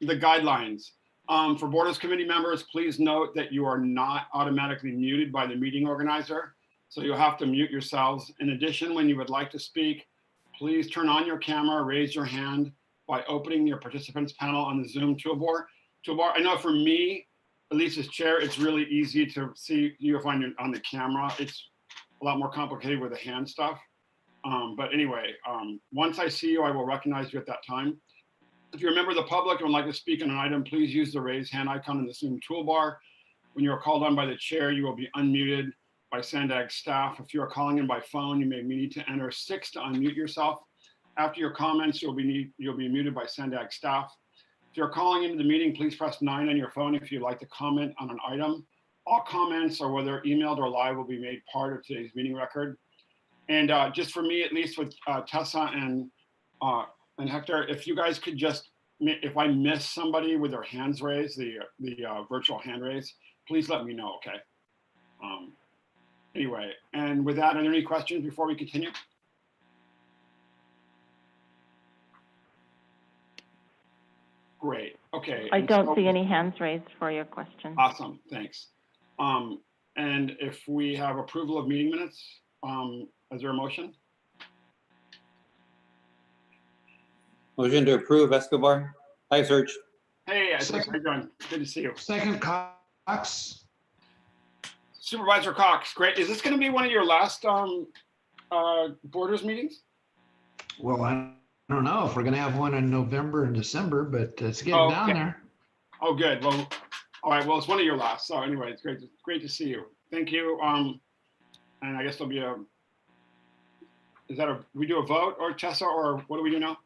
the guidelines. For Borders Committee members, please note that you are not automatically muted by the meeting organizer, so you'll have to mute yourselves. In addition, when you would like to speak, please turn on your camera, raise your hand by opening your participants panel on the Zoom toolbar. I know for me, at least as chair, it's really easy to see you if on the camera. It's a lot more complicated with the hand stuff. But anyway, once I see you, I will recognize you at that time. If you're a member of the public and would like to speak on an item, please use the raise hand icon in the Zoom toolbar. When you are called on by the chair, you will be unmuted by SANDAG staff. If you are calling in by phone, you may need to enter 6 to unmute yourself. After your comments, you'll be muted by SANDAG staff. If you're calling into the meeting, please press 9 on your phone if you'd like to comment on an item. All comments, or whether emailed or live, will be made part of today's meeting record. And just for me, at least with Tessa and Hector, if you guys could just, if I miss somebody with their hands raised, the virtual hand raise, please let me know, okay? Anyway, and with that, are there any questions before we continue? Great, okay. I don't see any hands raised for your question. Awesome, thanks. And if we have approval of meeting minutes, is there a motion? Motion to approve, Escobar. Hi, Serge. Hey, how you doing? Good to see you. Second, Cox. Supervisor Cox, great. Is this going to be one of your last Borders meetings? Well, I don't know if we're going to have one in November and December, but it's getting down there. Oh, good. Well, all right. Well, it's one of your last. So anyway, it's great to see you. Thank you. And I guess there'll be we do a vote, or Tessa, or what do we do now?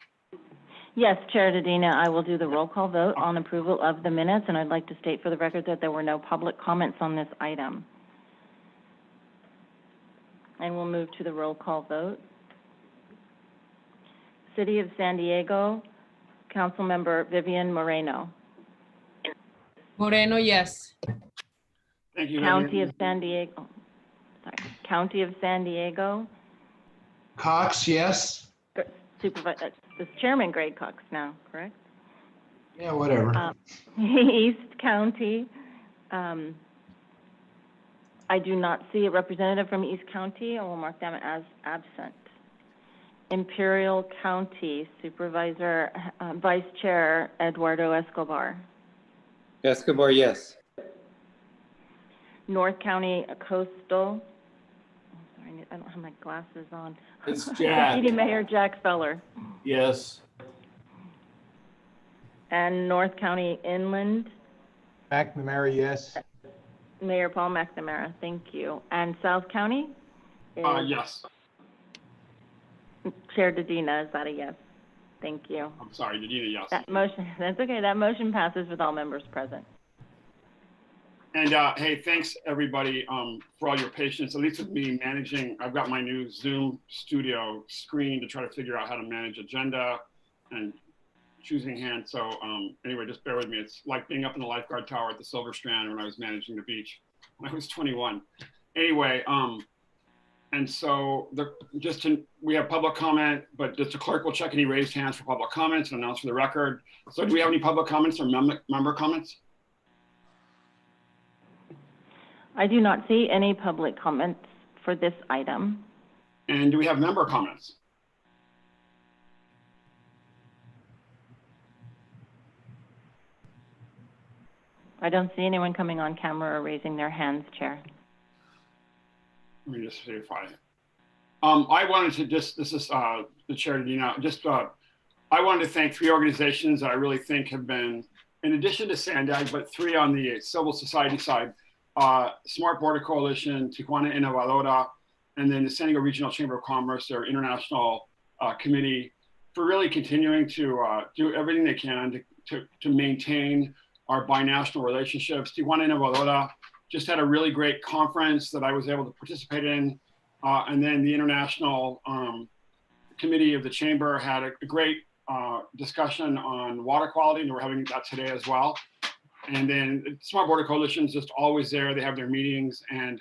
Yes, Chair Dedina, I will do the roll call vote on approval of the minutes, and I'd like to state for the record that there were no public comments on this item. And we'll move to the roll call vote. City of San Diego, Councilmember Vivian Moreno. Moreno, yes. Thank you. County of San Diego, County of San Diego. Cox, yes. Supervisor, it's Chairman Greg Cox now, correct? Yeah, whatever. East County. I do not see a representative from East County. I will mark them as absent. Imperial County, Supervisor, Vice Chair Eduardo Escobar. Escobar, yes. North County Coastal. Oh, sorry, I don't have my glasses on. It's Jack. Deputy Mayor Jack Feller. Yes. And North County Inland. McNamara, yes. Mayor Paul McNamara, thank you. And South County? Yes. Chair Dedina, is that a yes? Thank you. I'm sorry, Dedina, yes. That motion, that's okay. That motion passes with all members present. And hey, thanks everybody for all your patience, at least with me managing. I've got my new Zoom studio screen to try to figure out how to manage agenda and choosing hand. So anyway, just bear with me. It's like being up in the lifeguard tower at the Silver Strand when I was managing the beach when I was 21. Anyway, and so we have public comment, but just the clerk will check any raised hands for public comments and announce for the record. So do we have any public comments or member comments? I do not see any public comments for this item. And do we have member comments? I don't see anyone coming on camera or raising their hands, Chair. Let me just see if I wanted to this is the Chair, Dina, I wanted to thank 3 organizations that I really think have been, in addition to SANDAG, but 3 on the civil society side, Smart Border Coalition, Tijuana Innovadora, and then the San Diego Regional Chamber of Commerce, their international committee, for really continuing to do everything they can to maintain our binational relationships. Tijuana Innovadora just had a really great conference that I was able to participate in. And then the International Committee of the Chamber had a great discussion on water quality, and we're having that today as well. And then Smart Border Coalition is just always there. They have their meetings, and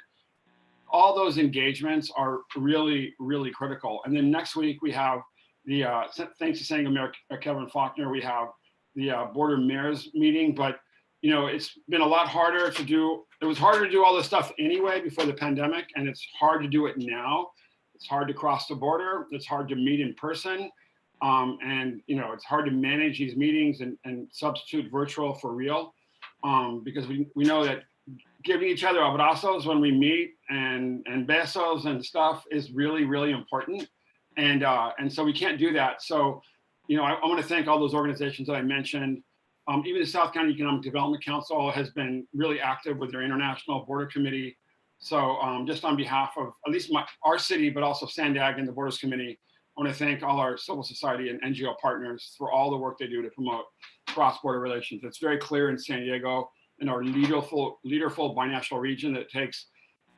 all those engagements are really, really critical. And then next week we have the, thanks to San Diego Mayor Kevin Faulkner, we have Board of Mayors meeting, but you know, it's been a lot harder to do. It was harder to do all this stuff anyway before the pandemic, and it's hard to do it now. It's hard to cross the border. It's hard to meet in person. And you know, it's hard to manage these meetings and substitute virtual for real, because we know that giving each other abrazos when we meet and besos and stuff is really, really important. And so we can't do that. So, you know, I want to thank all those organizations that I mentioned. Even the South County Economic Development Council has been really active with their International Border Committee. So just on behalf of at least our city, but also SANDAG and the Borders Committee, I want to thank all our civil society and NGO partners for all the work they do to promote cross-border relations. It's very clear in San Diego, in our leaderful binational region, that takes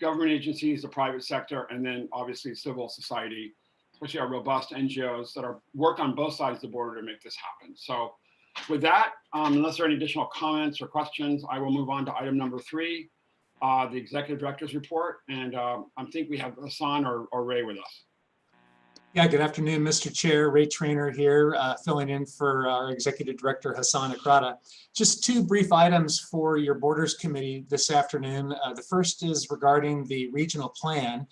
government agencies, the private sector, and then obviously civil society, especially our robust NGOs that work on both sides of the border to make this happen. So with that, unless there are any additional comments or questions, I will move on to item number 3, the Executive Director's Report. And I think we have Hassan or Ray with us. Yeah, good afternoon, Mr. Chair. Ray Trainer here, filling in for our Executive Director, Hassan Akrada. Just 2 brief items for your Borders Committee this afternoon. The first is regarding the regional plan.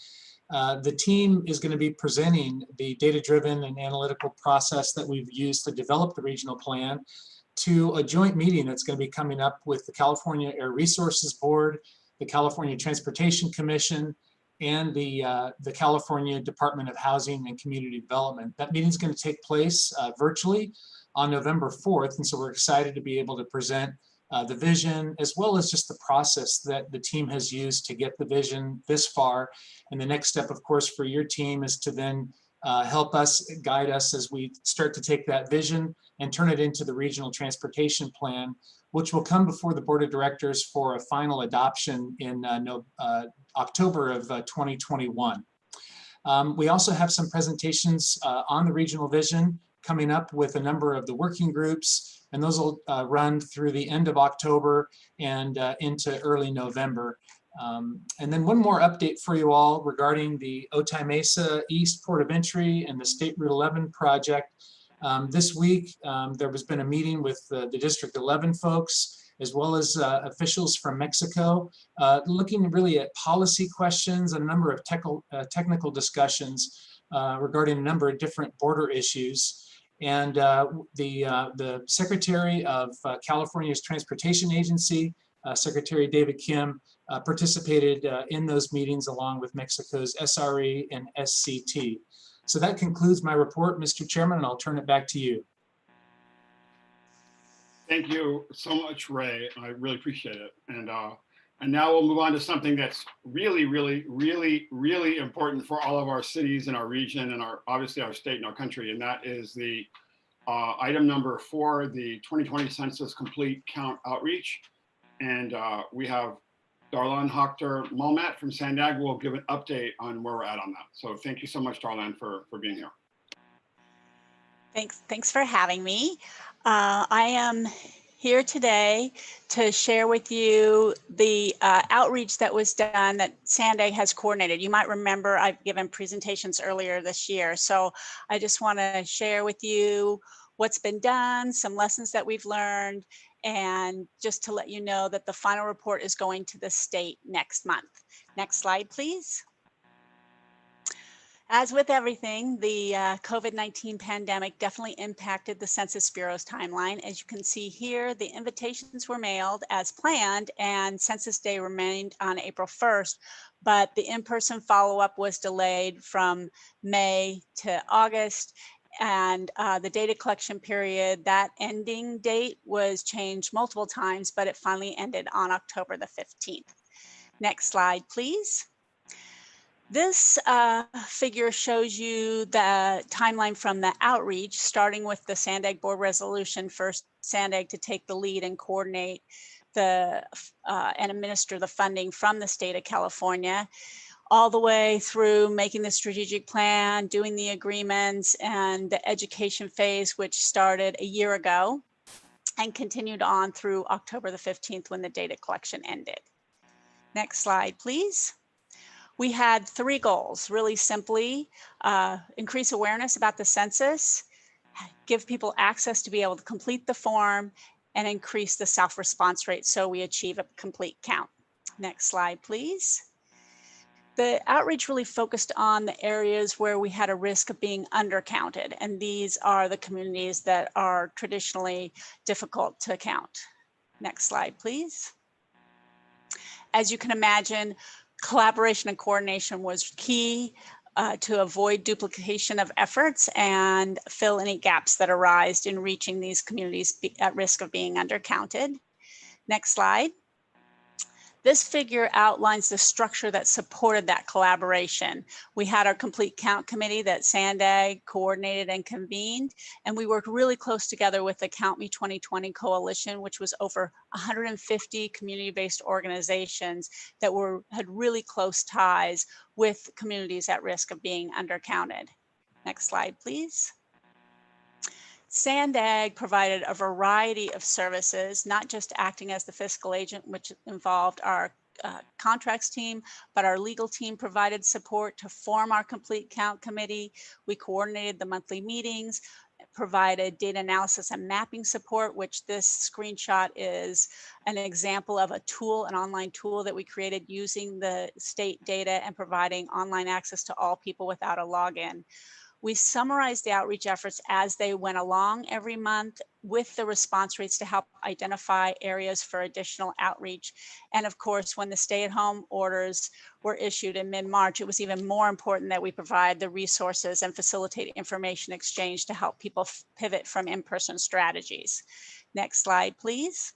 The team is going to be presenting the data-driven and analytical process that we've used to develop the regional plan to a joint meeting that's going to be coming up with the California Air Resources Board, the California Transportation Commission, and the California Department of Housing and Community Development. That meeting is going to take place virtually on November 4th, and so we're excited to be able to present the vision, as well as just the process that the team has used to get the vision this far. And the next step, of course, for your team is to then help us, guide us as we start to take that vision and turn it into the regional transportation plan, which will come before the Board of Directors for a final adoption in October of 2021. We also have some presentations on the regional vision coming up with a number of the working groups, and those will run through the end of October and into early November. And then one more update for you all regarding the Otay Mesa East Port of Entry and the State Route 11 project. This week, there has been a meeting with the District 11 folks, as well as officials from Mexico, looking really at policy questions, a number of technical discussions regarding a number of different border issues. And the Secretary of California's Transportation Agency, Secretary David Kim, participated in those meetings along with Mexico's SRE and SCT. So that concludes my report, Mr. Chairman, and I'll turn it back to you. Thank you so much, Ray. I really appreciate it. And now we'll move on to something that's really, really, really, really important for all of our cities and our region and obviously our state and our country. And that is the item number 4, the 2020 Census Complete Count Outreach. And we have Darlan Hochter-Malmet from SANDAG will give an update on where we're at on that. So thank you so much, Darlan, for being here. Thanks for having me. I am here today to share with you the outreach that was done that SANDAG has coordinated. You might remember I've given presentations earlier this year. So I just want to share with you what's been done, some lessons that we've learned, and just to let you know that the final report is going to the state next month. Next slide, please. As with everything, the COVID-19 pandemic definitely impacted the Census Bureau's timeline. As you can see here, the invitations were mailed as planned and Census Day remained on April 1st, but the in-person follow-up was delayed from May to August. And the data collection period, that ending date was changed multiple times, but it finally ended on October the 15th. Next slide, please. This figure shows you the timeline from the outreach, starting with the SANDAG board resolution for SANDAG to take the lead and coordinate and administer the funding from the state of California, all the way through making the strategic plan, doing the agreements, and the education phase, which started a year ago and continued on through October the 15th when the data collection ended. Next slide, please. We had 3 goals, really simply: increase awareness about the census, give people access to be able to complete the form, and increase the self-response rate so we achieve a complete count. Next slide, please. The outreach really focused on the areas where we had a risk of being undercounted, and these are the communities that are traditionally difficult to count. Next slide, please. As you can imagine, collaboration and coordination was key to avoid duplication of efforts and fill any gaps that arise in reaching these communities at risk of being undercounted. Next slide. This figure outlines the structure that supported that collaboration. We had our complete count committee that SANDAG coordinated and convened, and we worked really close together with the Count Me 2020 coalition, which was over 150 community-based organizations that had really close ties with communities at risk of being undercounted. Next slide, please. SANDAG provided a variety of services, not just acting as the fiscal agent, which involved our contracts team, but our legal team provided support to form our complete count committee. We coordinated the monthly meetings, provided data analysis and mapping support, which this screenshot is an example of a tool, an online tool that we created using the state data and providing online access to all people without a login. We summarized the outreach efforts as they went along every month with the response rates to help identify areas for additional outreach. And of course, when the stay-at-home orders were issued in mid-March, it was even more important that we provide the resources and facilitate information exchange to help people pivot from in-person strategies. Next slide, please.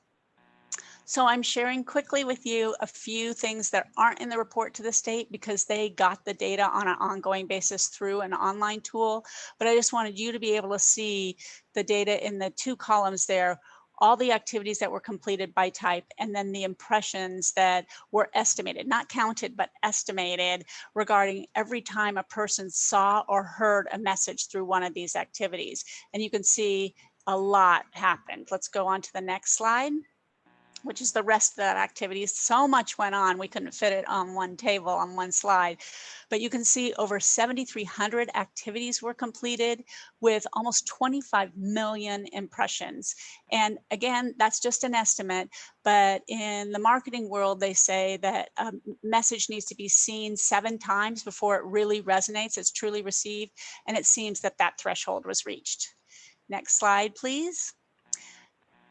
So I'm sharing quickly with you a few things that aren't in the report to the state because they got the data on an ongoing basis through an online tool. But I just wanted you to be able to see the data in the two columns there, all the activities that were completed by type, and then the impressions that were estimated, not counted, but estimated regarding every time a person saw or heard a message through one of these activities. And you can see a lot happened. Let's go on to the next slide, which is the rest of that activity. So much went on, we couldn't fit it on one table, on one slide. But you can see over 7,300 activities were completed with almost 25 million impressions. And again, that's just an estimate, but in the marketing world, they say that a message needs to be seen 7 times before it really resonates, it's truly received. And it seems that that threshold was reached. Next slide, please.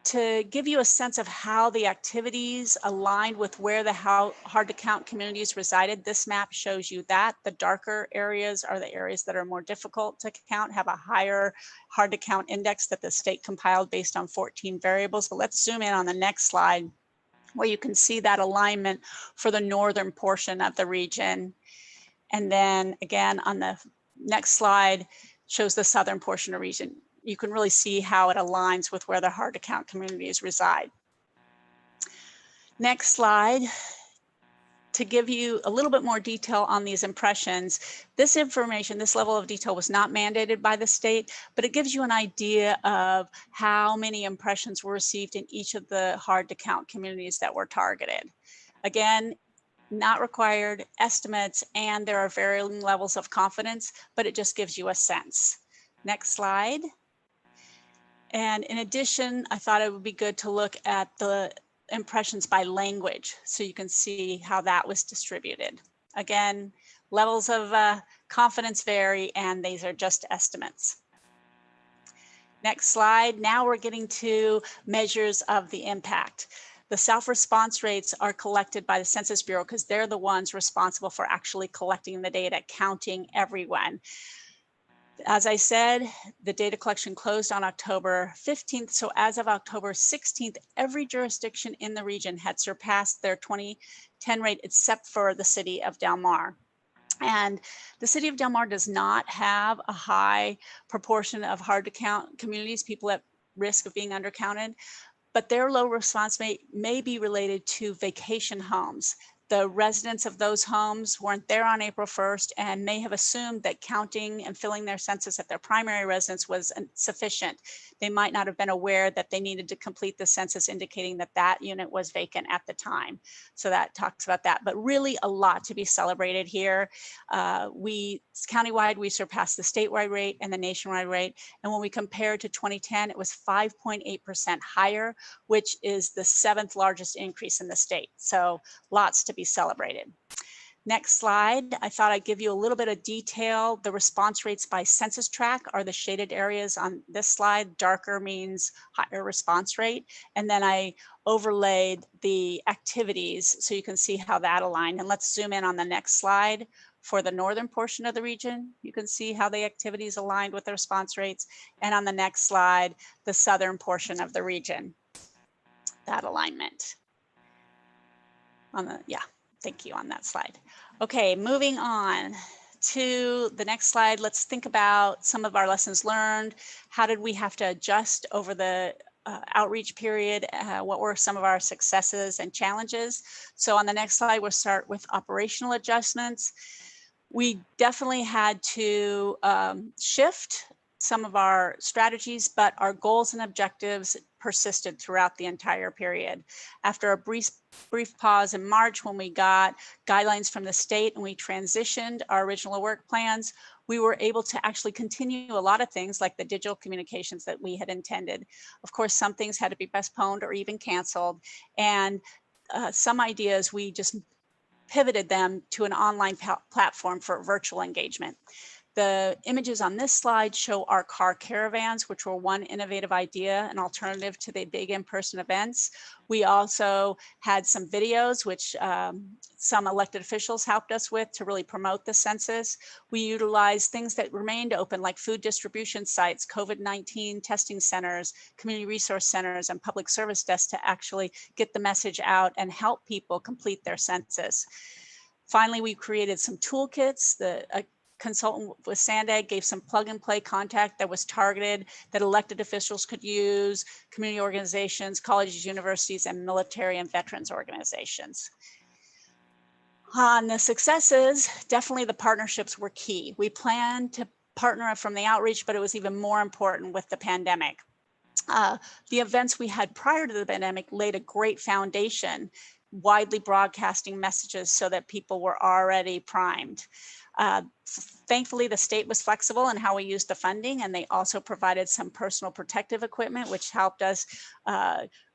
To give you a sense of how the activities aligned with where the hard to count communities resided, this map shows you that. The darker areas are the areas that are more difficult to count, have a higher hard to count index that the state compiled based on 14 variables. But let's zoom in on the next slide where you can see that alignment for the northern portion of the region. And then again, on the next slide shows the southern portion of the region. You can really see how it aligns with where the hard to count communities reside. Next slide. To give you a little bit more detail on these impressions, this information, this level of detail was not mandated by the state, but it gives you an idea of how many impressions were received in each of the hard to count communities that were targeted. Again, not required, estimates, and there are varying levels of confidence, but it just gives you a sense. Next slide. And in addition, I thought it would be good to look at the impressions by language so you can see how that was distributed. Again, levels of confidence vary, and these are just estimates. Next slide. Now we're getting to measures of the impact. The self-response rates are collected by the Census Bureau because they're the ones responsible for actually collecting the data, counting everyone. As I said, the data collection closed on October 15th. So as of October 16th, every jurisdiction in the region had surpassed their 2010 rate except for the city of Del Mar. And the city of Del Mar does not have a high proportion of hard to count communities, people at risk of being undercounted, but their low response rate may be related to vacation homes. The residents of those homes weren't there on April 1st and may have assumed that counting and filling their census at their primary residence was sufficient. They might not have been aware that they needed to complete the census indicating that that unit was vacant at the time. So that talks about that, but really a lot to be celebrated here. Countywide, we surpassed the statewide rate and the nationwide rate. And when we compared to 2010, it was 5.8% higher, which is the 7th largest increase in the state. So lots to be celebrated. Next slide, I thought I'd give you a little bit of detail. The response rates by census tract are the shaded areas on this slide. Darker means higher response rate. And then I overlaid the activities so you can see how that aligned. And let's zoom in on the next slide. For the northern portion of the region, you can see how the activities aligned with the response rates. And on the next slide, the southern portion of the region, that alignment. Thank you on that slide. Okay, moving on to the next slide. Let's think about some of our lessons learned. How did we have to adjust over the outreach period? What were some of our successes and challenges? So on the next slide, we'll start with operational adjustments. We definitely had to shift some of our strategies, but our goals and objectives persisted throughout the entire period. After a brief pause in March when we got guidelines from the state and we transitioned our original work plans, we were able to actually continue a lot of things like the digital communications that we had intended. Of course, some things had to be postponed or even canceled. And some ideas, we just pivoted them to an online platform for virtual engagement. The images on this slide show our car caravans, which were one innovative idea, an alternative to the big in-person events. We also had some videos, which some elected officials helped us with to really promote the census. We utilized things that remained open, like food distribution sites, COVID-19 testing centers, community resource centers, and public service desks to actually get the message out and help people complete their census. Finally, we created some toolkits. A consultant with SANDAG gave some plug and play contact that was targeted that elected officials could use, community organizations, colleges, universities, and military and veterans organizations. On the successes, definitely the partnerships were key. We planned to partner from the outreach, but it was even more important with the pandemic. The events we had prior to the pandemic laid a great foundation, widely broadcasting messages so that people were already primed. Thankfully, the state was flexible in how we used the funding, and they also provided some personal protective equipment, which helped us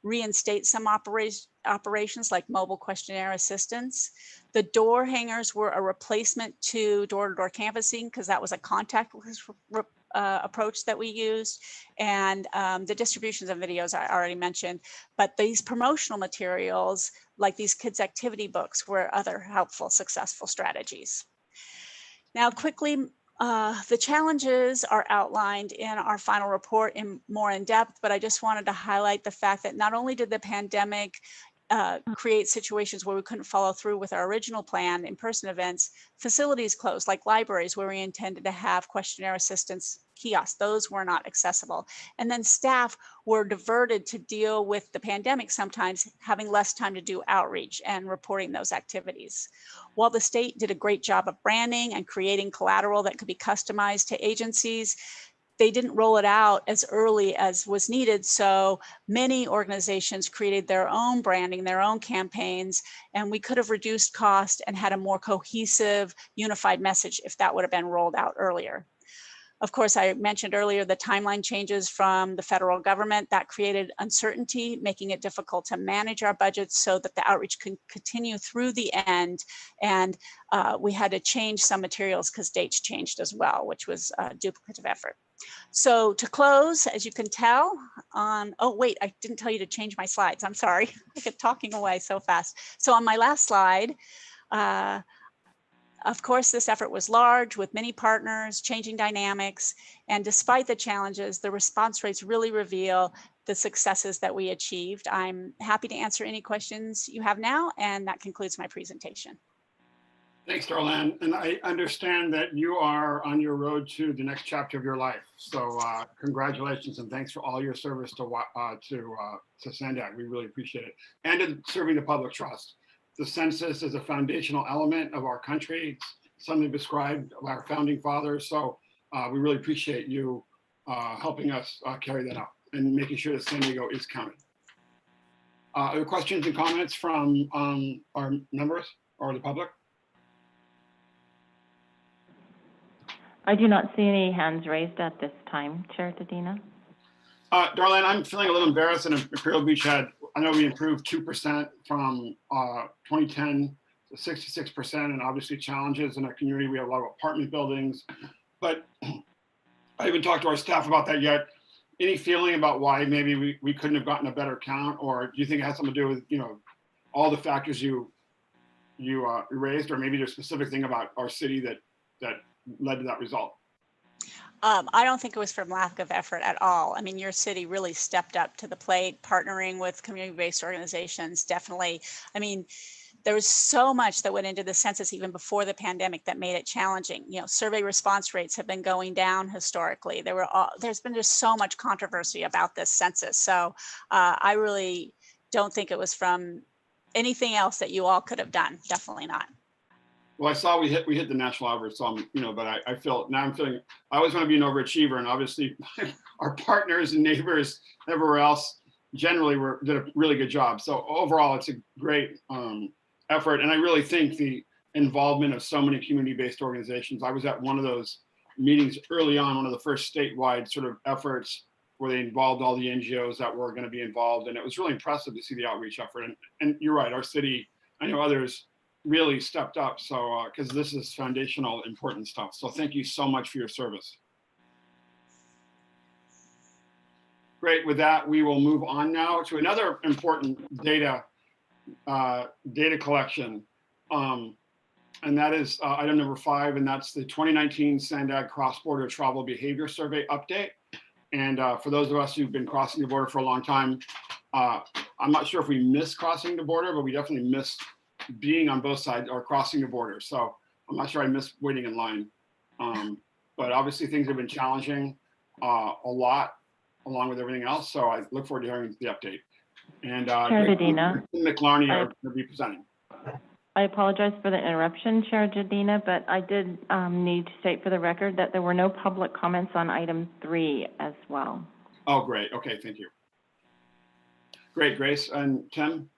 reinstate some operations like mobile questionnaire assistance. The door hangers were a replacement to door-to-door canvassing because that was a contactless approach that we used, and the distributions of videos I already mentioned, but these promotional materials like these kids activity books were other helpful, successful strategies. Now quickly, the challenges are outlined in our final report more in depth, but I just wanted to highlight the fact that not only did the pandemic create situations where we couldn't follow through with our original plan, in-person events, facilities closed, like libraries where we intended to have questionnaire assistance kiosks, those were not accessible. And then staff were diverted to deal with the pandemic, sometimes having less time to do outreach and reporting those activities. While the state did a great job of branding and creating collateral that could be customized to agencies, they didn't roll it out as early as was needed. So many organizations created their own branding, their own campaigns, and we could have reduced cost and had a more cohesive, unified message if that would have been rolled out earlier. Of course, I mentioned earlier the timeline changes from the federal government that created uncertainty, making it difficult to manage our budgets so that the outreach can continue through the end. And we had to change some materials because dates changed as well, which was a duplicative effort. So to close, as you can tell on, oh wait, I didn't tell you to change my slides. I'm sorry, I get talking away so fast. So on my last slide, of course, this effort was large with many partners, changing dynamics, and despite the challenges, the response rates really reveal the successes that we achieved. I'm happy to answer any questions you have now, and that concludes my presentation. Thanks, Darlene. And I understand that you are on your road to the next chapter of your life. So congratulations and thanks for all your service to SANDAG. We really appreciate it. And to serving the public trust. the census is a foundational element of our country. It's something described by our founding fathers. So we really appreciate you helping us carry that out and making sure that San Diego is counted. Are there questions and comments from our members or the public? I do not see any hands raised at this time, Chair Tadina. Darlene, I'm feeling a little embarrassed. And Imperial Beach had, I know we improved 2% from 2010 to 66%, and obviously challenges in our community. We have a lot of apartment buildings, but I haven't talked to our staff about that yet. Any feeling about why maybe we couldn't have gotten a better count, or do you think it has something to do with, you know, all the factors you raised, or maybe there's a specific thing about our city that led to that result? I don't think it was from lack of effort at all. I mean, your city really stepped up to the plate, partnering with community-based organizations, definitely. I mean, there was so much that went into the census even before the pandemic that made it challenging. You know, survey response rates have been going down historically. There's been just so much controversy about this census. So I really don't think it was from anything else that you all could have done. Definitely not. Well, I saw we hit the national average, so you know, but I feel now I'm feeling I always want to be an overachiever, and obviously our partners and neighbors everywhere else generally did a really good job. So overall, it's a great effort, and I really think the involvement of so many community-based organizations. I was at one of those meetings early on, one of the first statewide sort of efforts where they involved all the NGOs that were going to be involved, and it was really impressive to see the outreach effort. And you're right, our city, I know others really stepped up. So, because this is foundational, important stuff. So thank you so much for your service. Great. With that, we will move on now to another important data collection. And that is item number 5, and that's the 2019 SANDAG Cross-Border Travel Behavior Survey update. And for those of us who've been crossing the border for a long time, I'm not sure if we miss crossing the border, but we definitely miss being on both sides or crossing the border. So I'm not sure I miss waiting in line. But obviously things have been challenging a lot along with everything else. So I look forward to hearing the update. And Chair Tadina, McLarney are going to be presenting. I apologize for the interruption, Chair Tadina, but I did need to state for the record that there were no public comments on item 3 as well. Oh, great. Okay, thank you. Great, Grace. And Tim?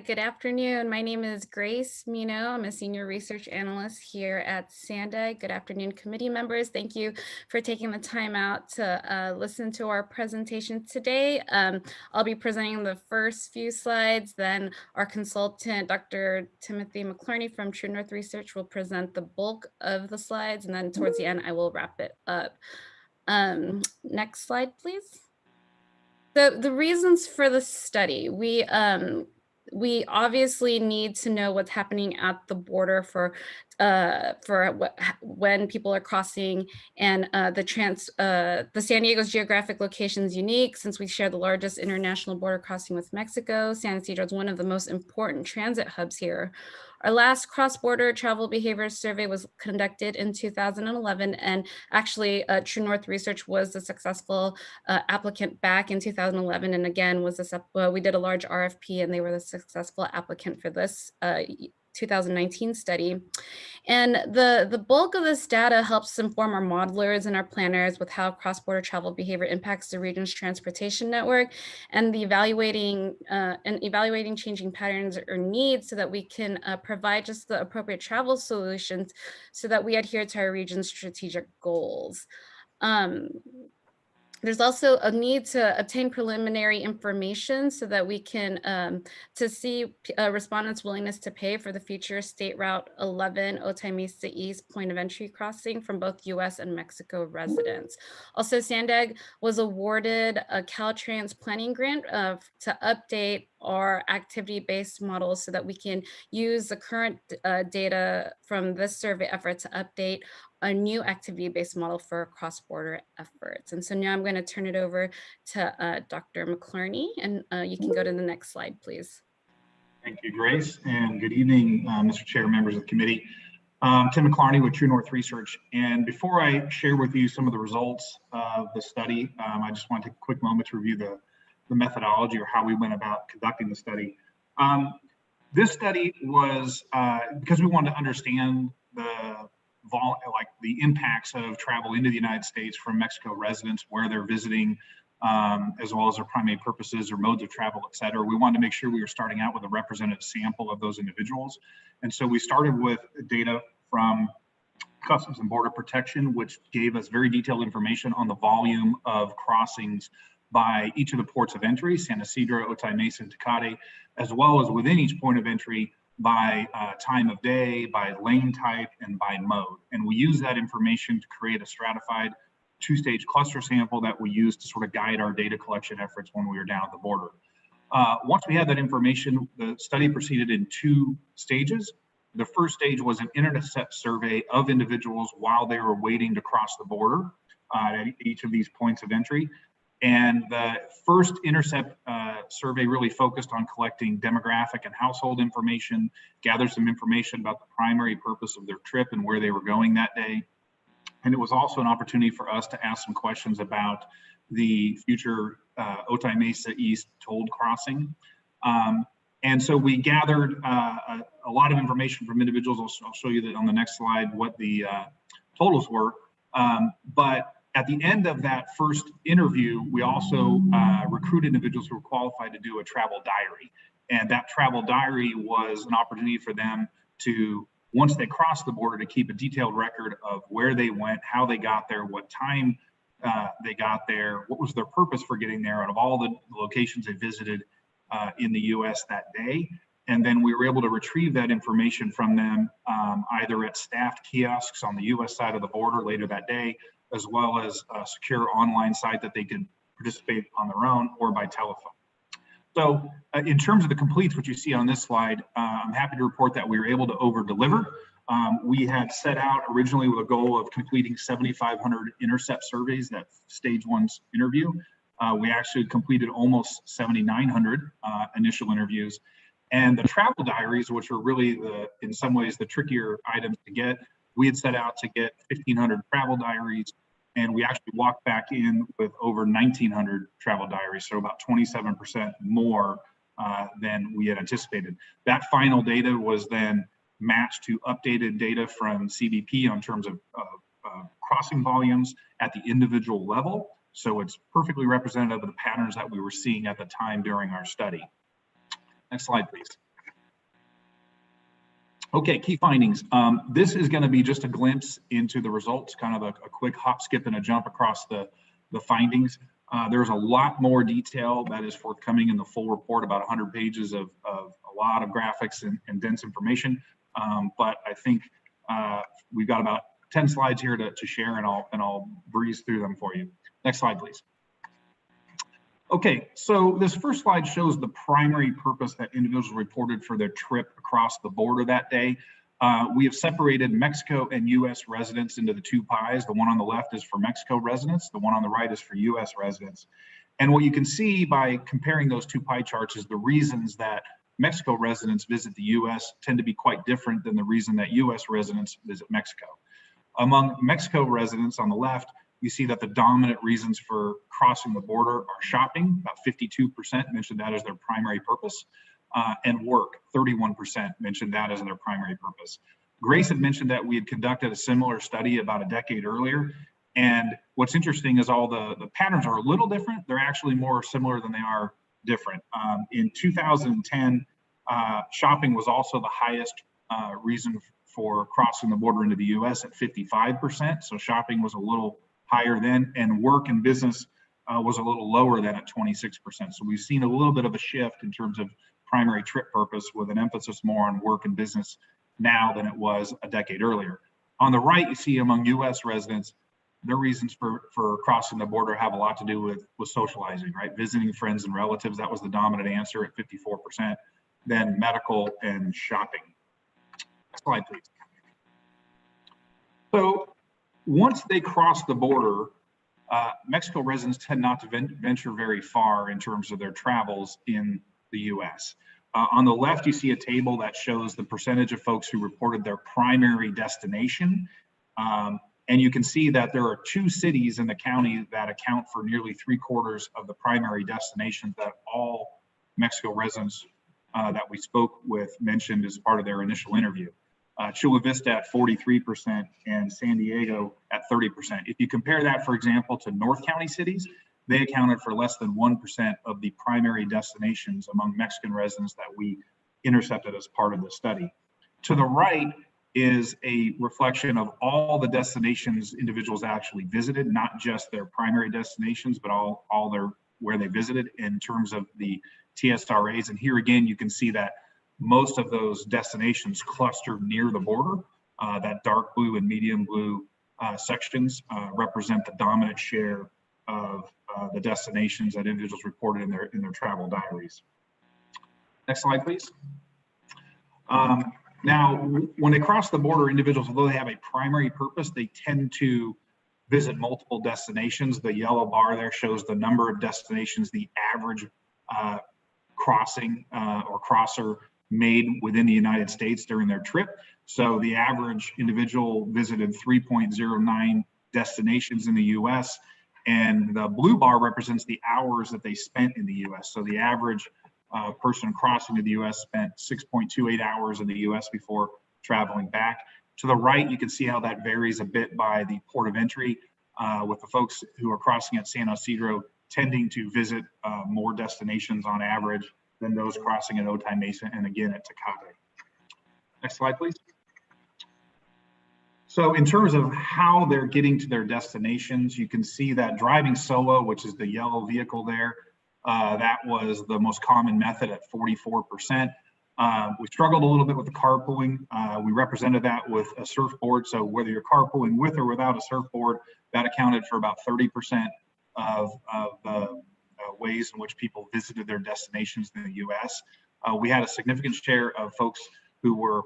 Good afternoon. My name is Grace Mino. I'm a senior research analyst here at SANDAG. Good afternoon, committee members. Thank you for taking the time out to listen to our presentation today. I'll be presenting the first few slides, then our consultant, Dr. Timothy McClerney from True North Research, will present the bulk of the slides, and then towards the end, I will wrap it up. Next slide, please. The reasons for the study. We obviously need to know what's happening at the border for when people are crossing, and the San Diego's geographic location is unique since we share the largest international border crossing with Mexico. San Ysidro is one of the most important transit hubs here. Our last cross-border travel behavior survey was conducted in 2011, and actually True North Research was the successful applicant back in 2011, and again we did a large RFP, and they were the successful applicant for this 2019 study. And the bulk of this data helps inform our modelers and our planners with how cross-border travel behavior impacts the region's transportation network, and evaluating changing patterns or needs so that we can provide just the appropriate travel solutions so that we adhere to our region's strategic goals. There's also a need to obtain preliminary information so that we can to see respondents' willingness to pay for the future State Route 11 Otay Mesa East point of entry crossing from both U.S. and Mexico residents. Also, SANDAG was awarded a Caltrans planning grant to update our activity-based models so that we can use the current data from this survey effort to update a new activity-based model for cross-border efforts. And so now I'm going to turn it over to Dr. McClerney, and you can go to the next slide, please. Thank you, Grace, and good evening, Mr. Chair, members of the committee. Tim McClarney with True North Research. And before I share with you some of the results of the study, I just want to take a quick moment to review the methodology or how we went about conducting the study. This study was because we wanted to understand the impacts of travel into the United States from Mexico residents, where they're visiting, as well as their primary purposes or modes of travel, et cetera. We wanted to make sure we were starting out with a representative sample of those individuals. And so we started with data from Customs and Border Protection, which gave us very detailed information on the volume of crossings by each of the ports of entry, San Ysidro, Otay Mesa, and Tecate, as well as within each point of entry by time of day, by lane type, and by mode. And we use that information to create a stratified two-stage cluster sample that we use to sort of guide our data collection efforts when we were down at the border. Once we had that information, the study proceeded in 2 stages. The first stage was an intercept survey of individuals while they were waiting to cross the border at each of these points of entry. And the first intercept survey really focused on collecting demographic and household information, gather some information about the primary purpose of their trip and where they were going that day. And it was also an opportunity for us to ask some questions about the future Otay Mesa East tolled crossing. And so we gathered a lot of information from individuals. I'll show you that on the next slide, what the totals were. But at the end of that first interview, we also recruited individuals who were qualified to do a travel diary. And that travel diary was an opportunity for them to, once they crossed the border, to keep a detailed record of where they went, how they got there, what time they got there, what was their purpose for getting there out of all the locations they visited in the US that day. And then we were able to retrieve that information from them either at staffed kiosks on the US side of the border later that day, as well as a secure online site that they could participate on their own or by telephone. So in terms of the completes, what you see on this slide, I'm happy to report that we were able to over deliver. We had set out originally with a goal of completing 7,500 intercept surveys, that stage 1 interview. We actually completed almost 7,900 initial interviews. And the travel diaries, which were really in some ways the trickier items to get, we had set out to get 1,500 travel diaries, and we actually walked back in with over 1,900 travel diaries, so about 27% more than we had anticipated. That final data was then matched to updated data from CBP on terms of crossing volumes at the individual level. So it's perfectly representative of the patterns that we were seeing at the time during our study. Next slide, please. Okay, key findings. This is going to be just a glimpse into the results, kind of a quick hop, skip, and a jump across the findings. There's a lot more detail that is forthcoming in the full report, about 100 pages of a lot of graphics and dense information. But I think we've got about 10 slides here to share, and I'll breeze through them for you. Next slide, please. Okay, so this first slide shows the primary purpose that individuals reported for their trip across the border that day. We have separated Mexico and US residents into the 2 pies. The one on the left is for Mexico residents, the one on the right is for US residents. And what you can see by comparing those 2 pie charts is the reasons that Mexico residents visit the US tend to be quite different than the reason that US residents visit Mexico. Among Mexico residents on the left, you see that the dominant reasons for crossing the border are shopping, about 52% mentioned that as their primary purpose, and work, 31% mentioned that as their primary purpose. Grace had mentioned that we had conducted a similar study about a decade earlier, and what's interesting is all the patterns are a little different. They're actually more similar than they are different. In 2010, shopping was also the highest reason for crossing the border into the US at 55%, so shopping was a little higher then, and work and business was a little lower than at 26%. So we've seen a little bit of a shift in terms of primary trip purpose, with an emphasis more on work and business now than it was a decade earlier. On the right, you see among US residents, their reasons for crossing the border have a lot to do with socializing, right? Visiting friends and relatives, that was the dominant answer at 54%, then medical and shopping. Next slide, please. So once they cross the border, Mexico residents tend not to venture very far in terms of their travels in the US. On the left, you see a table that shows the percentage of folks who reported their primary destination. And you can see that there are 2 cities in the county that account for nearly 3/4 of the primary destinations that all Mexico residents that we spoke with mentioned as part of their initial interview. Chula Vista at 43% and San Diego at 30%. If you compare that, for example, to North County cities, they accounted for less than 1% of the primary destinations among Mexican residents that we intercepted as part of the study. To the right is a reflection of all the destinations individuals actually visited, not just their primary destinations, but all their where they visited in terms of the TSRAs. And here again, you can see that most of those destinations clustered near the border. That dark blue and medium blue sections represent the dominant share of the destinations that individuals reported in their travel diaries. Next slide, please. Now, when they cross the border, individuals, although they have a primary purpose, they tend to visit multiple destinations. The yellow bar there shows the number of destinations the average crossing or crosser made within the United States during their trip. So the average individual visited 3.09 destinations in the US, and the blue bar represents the hours that they spent in the US. So the average person crossing to the US spent 6.28 hours in the US before traveling back. To the right, you can see how that varies a bit by the port of entry, with the folks who are crossing at San Ysidro tending to visit more destinations on average than those crossing at Otay Mesa and again at Tecate. Next slide, please. So in terms of how they're getting to their destinations, you can see that driving solo, which is the yellow vehicle there, that was the most common method at 44%. We struggled a little bit with the carpooling. We represented that with a surfboard. So whether you're carpooling with or without a surfboard, that accounted for about 30% of the ways in which people visited their destinations in the US. We had a significant share of folks who were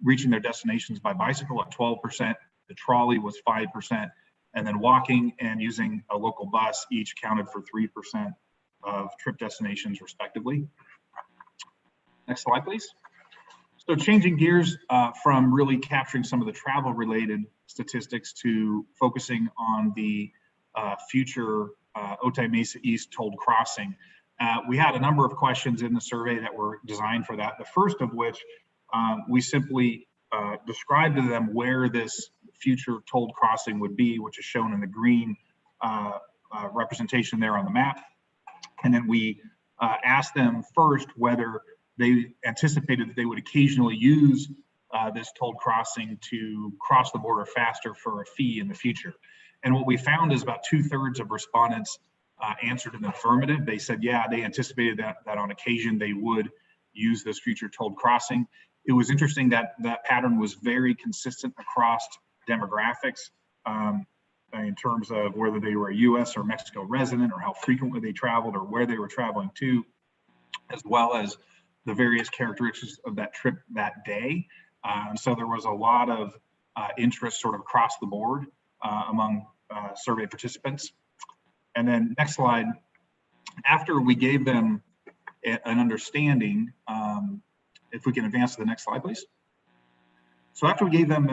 reaching their destinations by bicycle at 12%. The trolley was 5%. And then walking and using a local bus each accounted for 3% of trip destinations respectively. Next slide, please. So changing gears from really capturing some of the travel related statistics to focusing on the future Otay Mesa East tolled crossing. We had a number of questions in the survey that were designed for that. The first of which we simply described to them where this future tolled crossing would be, which is shown in the green representation there on the map. And then we asked them first whether they anticipated that they would occasionally use this tolled crossing to cross the border faster for a fee in the future. And what we found is about 2/3 of respondents answered in the affirmative. They said, yeah, they anticipated that on occasion they would use this future tolled crossing. It was interesting that that pattern was very consistent across demographics in terms of whether they were a US or Mexico resident or how frequently they traveled or where they were traveling to, as well as the various characteristics of that trip that day. So there was a lot of interest sort of across the board among survey participants. And then next slide, after we gave them an understanding, if we can advance to the next slide, please. So after we gave them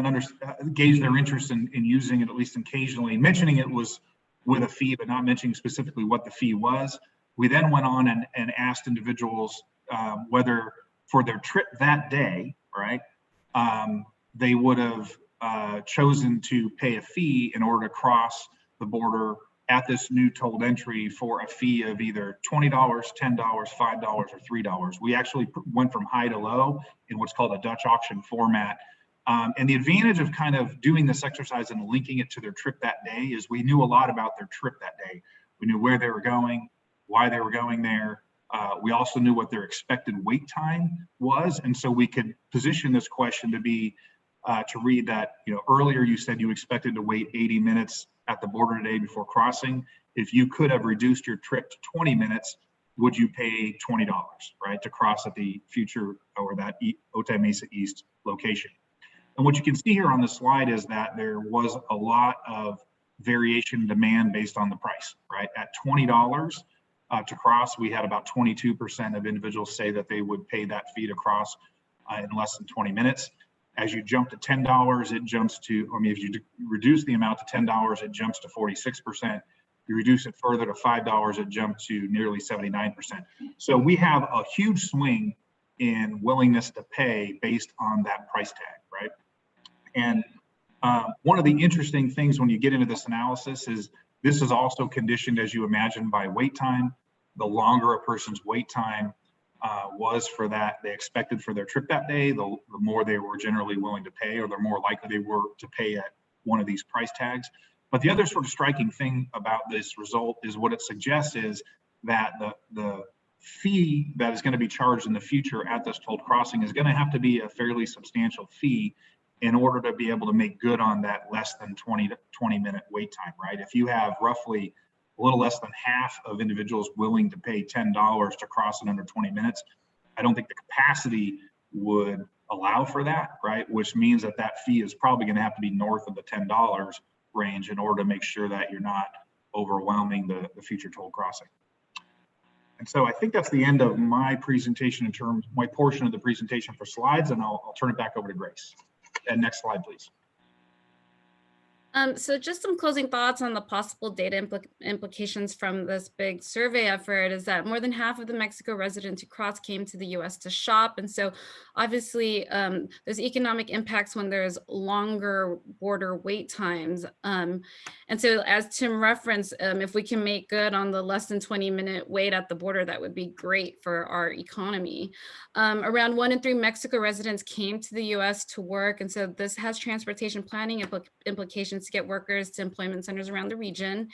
gauged their interest in using it, at least occasionally, mentioning it was with a fee, but not mentioning specifically what the fee was, we then went on and asked individuals whether for their trip that day, right, they would have chosen to pay a fee in order to cross the border at this new tolled entry for a fee of either $20, $10, $5, or $3. We actually went from high to low in what's called a Dutch auction format. And the advantage of kind of doing this exercise and linking it to their trip that day is we knew a lot about their trip that day. We knew where they were going, why they were going there. We also knew what their expected wait time was. And so we could position this question to be, to read that, you know, earlier you said you expected to wait 80 minutes at the border today before crossing. If you could have reduced your trip to 20 minutes, would you pay $20, right, to cross at the future or that Otay Mesa East location? And what you can see here on the slide is that there was a lot of variation demand based on the price, right? At $20 to cross, we had about 22% of individuals say that they would pay that fee to cross in less than 20 minutes. As you jump to $10, it jumps to, I mean, if you reduce the amount to $10, it jumps to 46%. You reduce it further to $5, it jumped to nearly 79%. So we have a huge swing in willingness to pay based on that price tag, right? And one of the interesting things when you get into this analysis is this is also conditioned, as you imagine, by wait time. The longer a person's wait time was for that they expected for their trip that day, the more they were generally willing to pay, or the more likely they were to pay at one of these price tags. But the other sort of striking thing about this result is what it suggests is that the fee that is going to be charged in the future at this tolled crossing is going to have to be a fairly substantial fee in order to be able to make good on that less than 20 minute wait time, right? If you have roughly a little less than half of individuals willing to pay $10 to cross in under 20 minutes, I don't think the capacity would allow for that, right? Which means that that fee is probably going to have to be north of the $10 range in order to make sure that you're not overwhelming the future toll crossing. And so I think that's the end of my presentation in terms, my portion of the presentation for slides, and I'll turn it back over to Grace. And next slide, please. So just some closing thoughts on the possible data implications from this big survey effort is that more than half of the Mexico residents who crossed came to the US to shop. And so obviously there's economic impacts when there's longer border wait times. And so as Tim referenced, if we can make good on the less than 20-minute wait at the border, that would be great for our economy. Around 1 in 3 Mexico residents came to the US to work. And so this has transportation planning implications to get workers to employment centers around the region.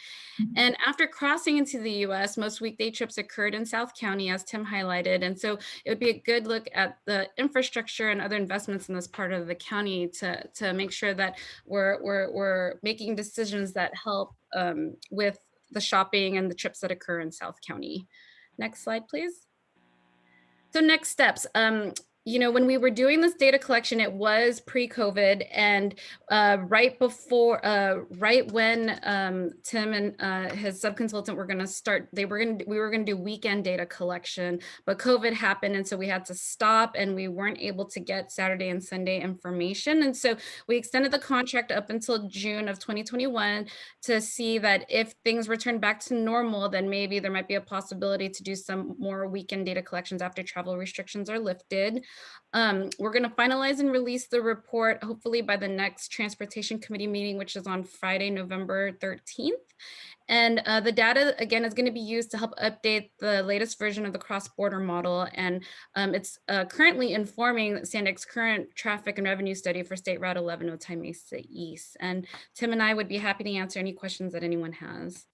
And after crossing into the US, most weekday trips occurred in South County, as Tim highlighted. And so it would be a good look at the infrastructure and other investments in this part of the county to make sure that we're making decisions that help with the shopping and the trips that occur in South County. Next slide, please. So next steps. You know, when we were doing this data collection, it was pre-COVID, and right when Tim and his subconsultant were going to start, we were going to do weekend data collection, but COVID happened, and so we had to stop, and we weren't able to get Saturday and Sunday information, and so we extended the contract up until June of 2021 to see that if things return back to normal, then maybe there might be a possibility to do some more weekend data collections after travel restrictions are lifted. We're going to finalize and release the report hopefully by the next Transportation Committee meeting, which is on Friday, November 13th. And the data, again, is going to be used to help update the latest version of the cross-border model. And it's currently informing SANDAG's current traffic and revenue study for State Route 11 Otay Mesa East. And Tim and I would be happy to answer any questions that anyone has.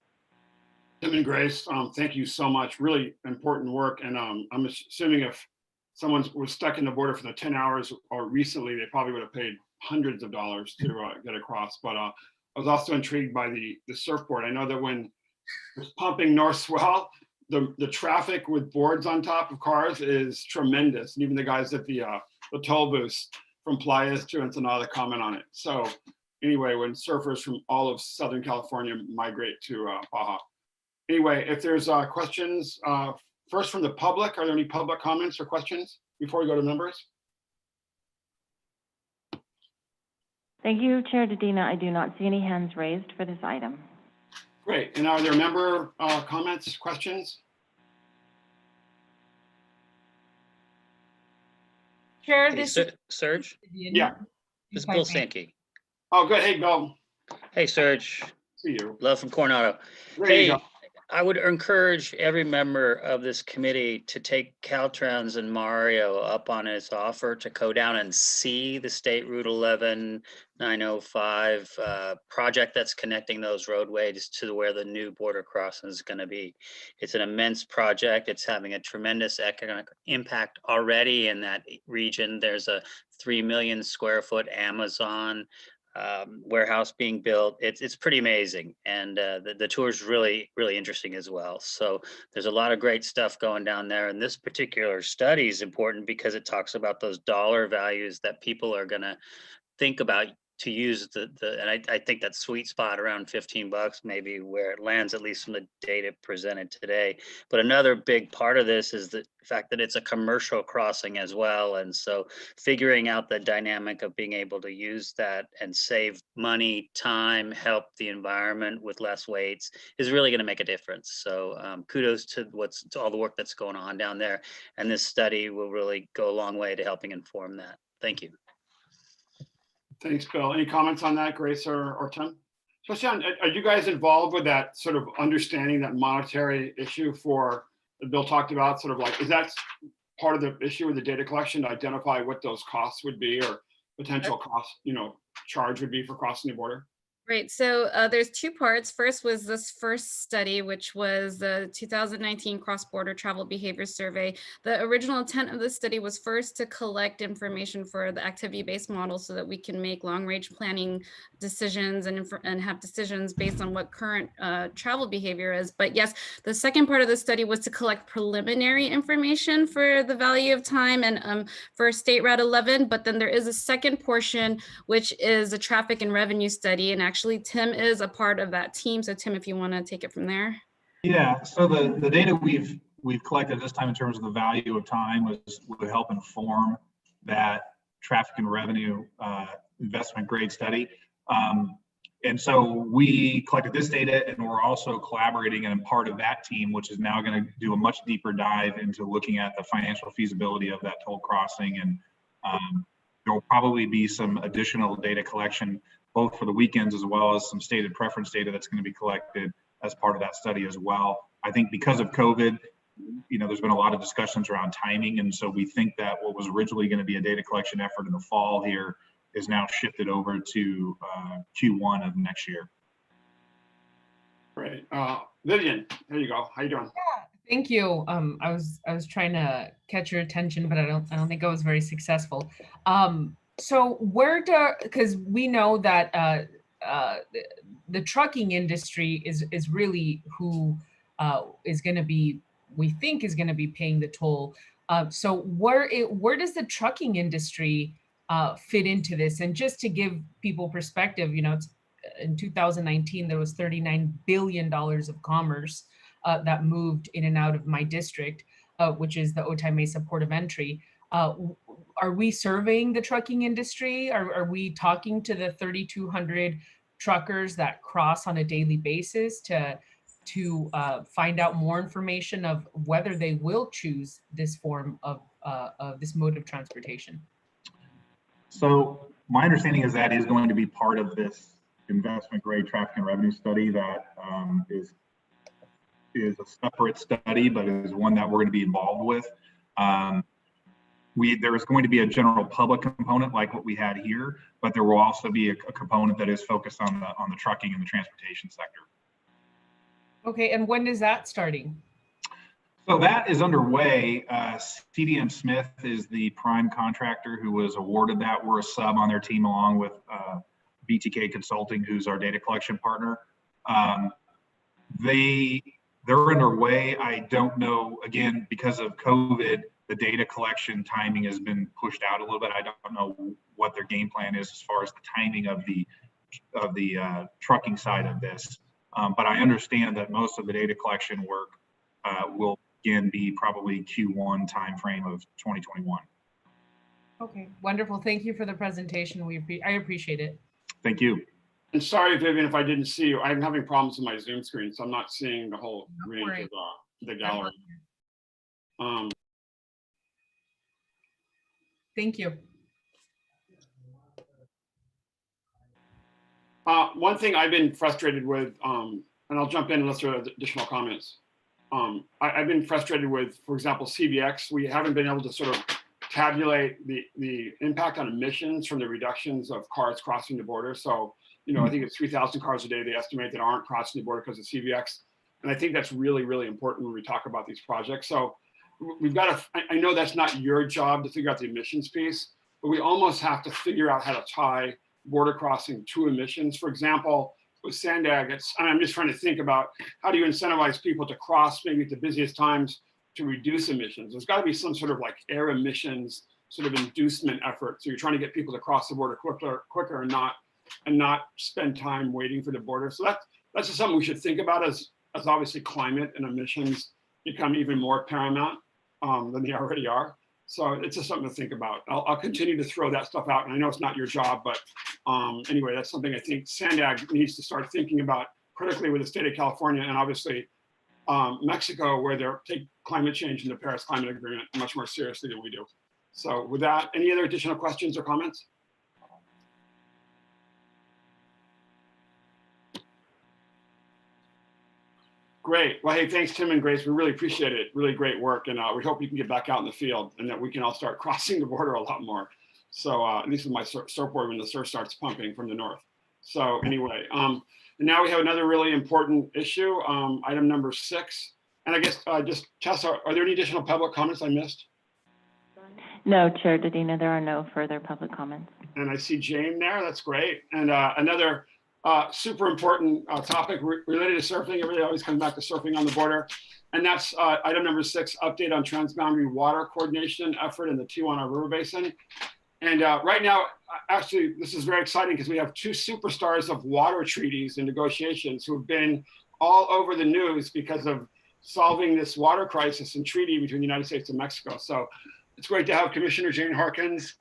Tim and Grace, thank you so much. Really important work. And I'm assuming if someone was stuck in the border for the 10 hours or recently, they probably would have paid hundreds of dollars to get across. But I was also intrigued by the surfboard. I know that when it's pumping north swell, the traffic with boards on top of cars is tremendous. And even the guys at the toll booths from Playas to Ensenada comment on it. So anyway, when surfers from all of Southern California migrate to Baja. Anyway, if there's questions, first from the public, are there any public comments or questions before we go to members? Thank you, Chair Dedina. I do not see any hands raised for this item. Great. And are there member comments, questions? Chair, Hey, this Serge, Yeah. this is Bill Sankey. Oh, good. Hey, Bill. Hey, Serge. See you. Love from Coronado. There you Hey, go. I would encourage every member of this committee to take Caltrans and Mario up on his offer to go down and see the State Route 11 905 project that's connecting those roadways to where the new border crossing is going to be. It's an immense project. It's having a tremendous economic impact already in that region. There's a 3 million square foot Amazon warehouse being built. It's pretty amazing, and the tour is really interesting as well. So there's a lot of great stuff going down there, and this particular study is important because it talks about those dollar values that people are going to think about to use and I think that sweet spot around $15 maybe where it lands, at least from the data presented today. But another big part of this is the fact that it's a commercial crossing as well. And so figuring out the dynamic of being able to use that and save money, time, help the environment with less waits is really going to make a difference. So kudos to all the work that's going on down there. And this study will really go a long way to helping inform that. Thank you. Thanks, Bill. Any comments on that, Grace or Tim? Especially are you guys involved with that sort of understanding that monetary issue that Bill talked about? Sort of like, is that part of the issue with the data collection to identify what those costs would be or potential costs, charge would be for crossing the border? Right, so there's two parts. First was this first study, which was the 2019 Cross-Border Travel Behavior Survey. The original intent of this study was first to collect information for the activity-based model so that we can make long-range planning decisions and have decisions based on what current travel behavior is. But yes, the second part of the study was to collect preliminary information for the value of time and for State Route 11. But then there is a second portion, which is a traffic and revenue study. And actually, Tim is a part of that team. So Tim, if you want to take it from there. Yeah, so the data we've collected this time in terms of the value of time would help inform that traffic and revenue investment grade study. And so we collected this data, and we're also collaborating and part of that team, which is now going to do a much deeper dive into looking at the financial feasibility of that toll crossing. And there will probably be some additional data collection, both for the weekends as well as some stated preference data that's going to be collected as part of that study as well. I think because of COVID, there's been a lot of discussions around timing. And so we think that what was originally going to be a data collection effort in the fall here is now shifted over to Q1 of next year. Great. Vivian, there you go. How you doing? Yeah, thank you. I was trying to catch your attention, but I don't think I was very successful. So because we know that the trucking industry is really who is going to be, we think is going to be paying the toll. So where does the trucking industry fit into this? And just to give people perspective, in 2019, there was $39 billion of commerce that moved in and out of my district, which is the Otay Mesa Port of Entry. Are we surveying the trucking industry? Are we talking to the 3,200 truckers that cross on a daily basis to find out more information of whether they will choose this form of this mode of transportation? So my understanding is that is going to be part of this investment grade traffic and revenue study that is a separate study, but is one that we're going to be involved with. There is going to be a general public component like what we had here, but there will also be a component that is focused on the trucking and the transportation sector. Okay, and when is that starting? So that is underway. CDM Smith is the prime contractor who was awarded that. We're a sub on their team along with BTK Consulting, who's our data collection partner. They're underway. I don't know, again, because of COVID, the data collection timing has been pushed out a little bit. I don't know what their game plan is as far as the timing of the trucking side of this. But I understand that most of the data collection work will again be probably Q1 timeframe of 2021. Okay, wonderful. Thank you for the presentation. I appreciate it. Thank you. And sorry, Vivian, if I didn't see you. I'm having problems with my Zoom screen, so I'm not seeing the whole range of the gallery. Thank you. One thing I've been frustrated with, and I'll jump in unless there are additional comments. I've been frustrated with, for example, CBX. We haven't been able to sort of tabulate the impact on emissions from the reductions of cars crossing the border. So, I think it's 3,000 cars a day they estimate that aren't crossing the border because of CBX. And I think that's really, really important when we talk about these projects. So we've got to, I know that's not your job to figure out the emissions piece, but we almost have to figure out how to tie border crossing to emissions. For example, with SANDAG, I'm just trying to think about how do you incentivize people to cross maybe at the busiest times to reduce emissions. There's got to be some sort of like air emissions sort of inducement effort. So you're trying to get people to cross the border quicker and not and not spend time waiting for the border. So that's just something we should think about as obviously climate and emissions become even more paramount than they already are. So it's just something to think about. I'll continue to throw that stuff out. And I know it's not your job, but anyway, that's something I think SANDAG needs to start thinking about critically with the state of California and obviously Mexico, where they take climate change and the Paris Climate Agreement much more seriously than we do. So with that, any other additional questions or comments? Great. Well, hey, thanks, Tim and Grace. We really appreciate it. Really great work. And we hope you can get back out in the field and that we can all start crossing the border a lot more. So at least with my surfboard when the surf starts pumping from the north. So anyway, and now we have another really important issue, item number 6. And I guess just Tessa, are there any additional public comments I missed? No, Chair Dedina, there are no further public comments. And I see Jane there. That's great. And another super important topic related to surfing. Everybody always comes back to surfing on the border. And that's item number 6, update on transboundary water coordination effort in the Tijuana River Basin. And right now, actually, this is very exciting because we have 2 superstars of water treaties and negotiations who have been all over the news because of solving this water crisis and treaty between the United States and Mexico. So it's great to have Commissioner Jane Harkins,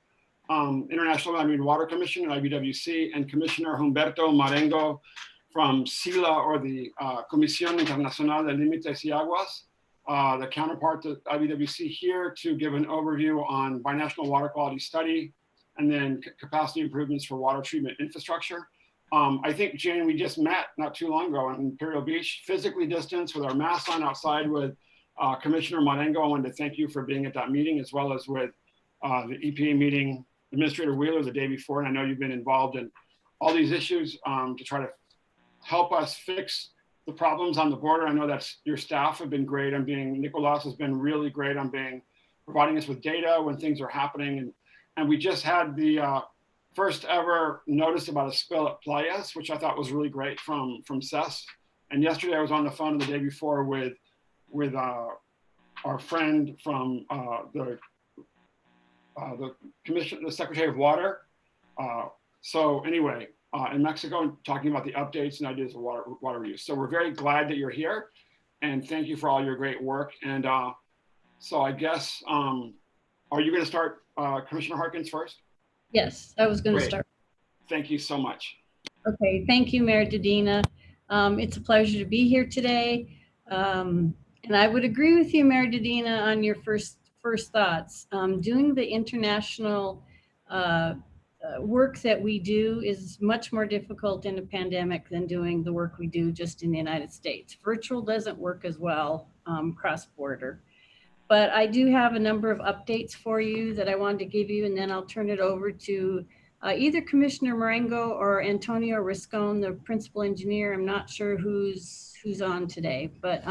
International Marine Water Commission, IBWC, and Commissioner Humberto Marengo from SILA, or the Comisión Internacional de Límites y Aguas, the counterpart to IBWC, here to give an overview on binational water quality study and then capacity improvements for water treatment infrastructure. I think, Jane, we just met not too long ago in Imperial Beach, physically distanced with our masks on outside with Commissioner Marengo. I wanted to thank you for being at that meeting, as well as with the EPA meeting, Administrator Wheeler, the day before. And I know you've been involved in all these issues to try to help us fix the problems on the border. I know that your staff have been great. Nicolas has been really great on providing us with data when things are happening. And we just had the first ever notice about a spill at Playas, which I thought was really great from CES. And yesterday I was on the phone the day before with our friend from the commission, the Secretary of Water. So anyway, in Mexico, talking about the updates and ideas of water use. So we're very glad that you're here, and thank you for all your great work. And so I guess, are you going to start, Commissioner Harkins, first? Yes, I was going to start. Thank you so much. Okay, thank you, Mayor Dedina. It's a pleasure to be here today. And I would agree with you, Mayor Dedina, on your first thoughts. Doing the international work that we do is much more difficult in a pandemic than doing the work we do just in the United States. Virtual doesn't work as well cross-border. But I do have a number of updates for you that I wanted to give you, and then I'll turn it over to either Commissioner Marengo or Antonio Riscon, the principal engineer. I'm not sure who's on today, but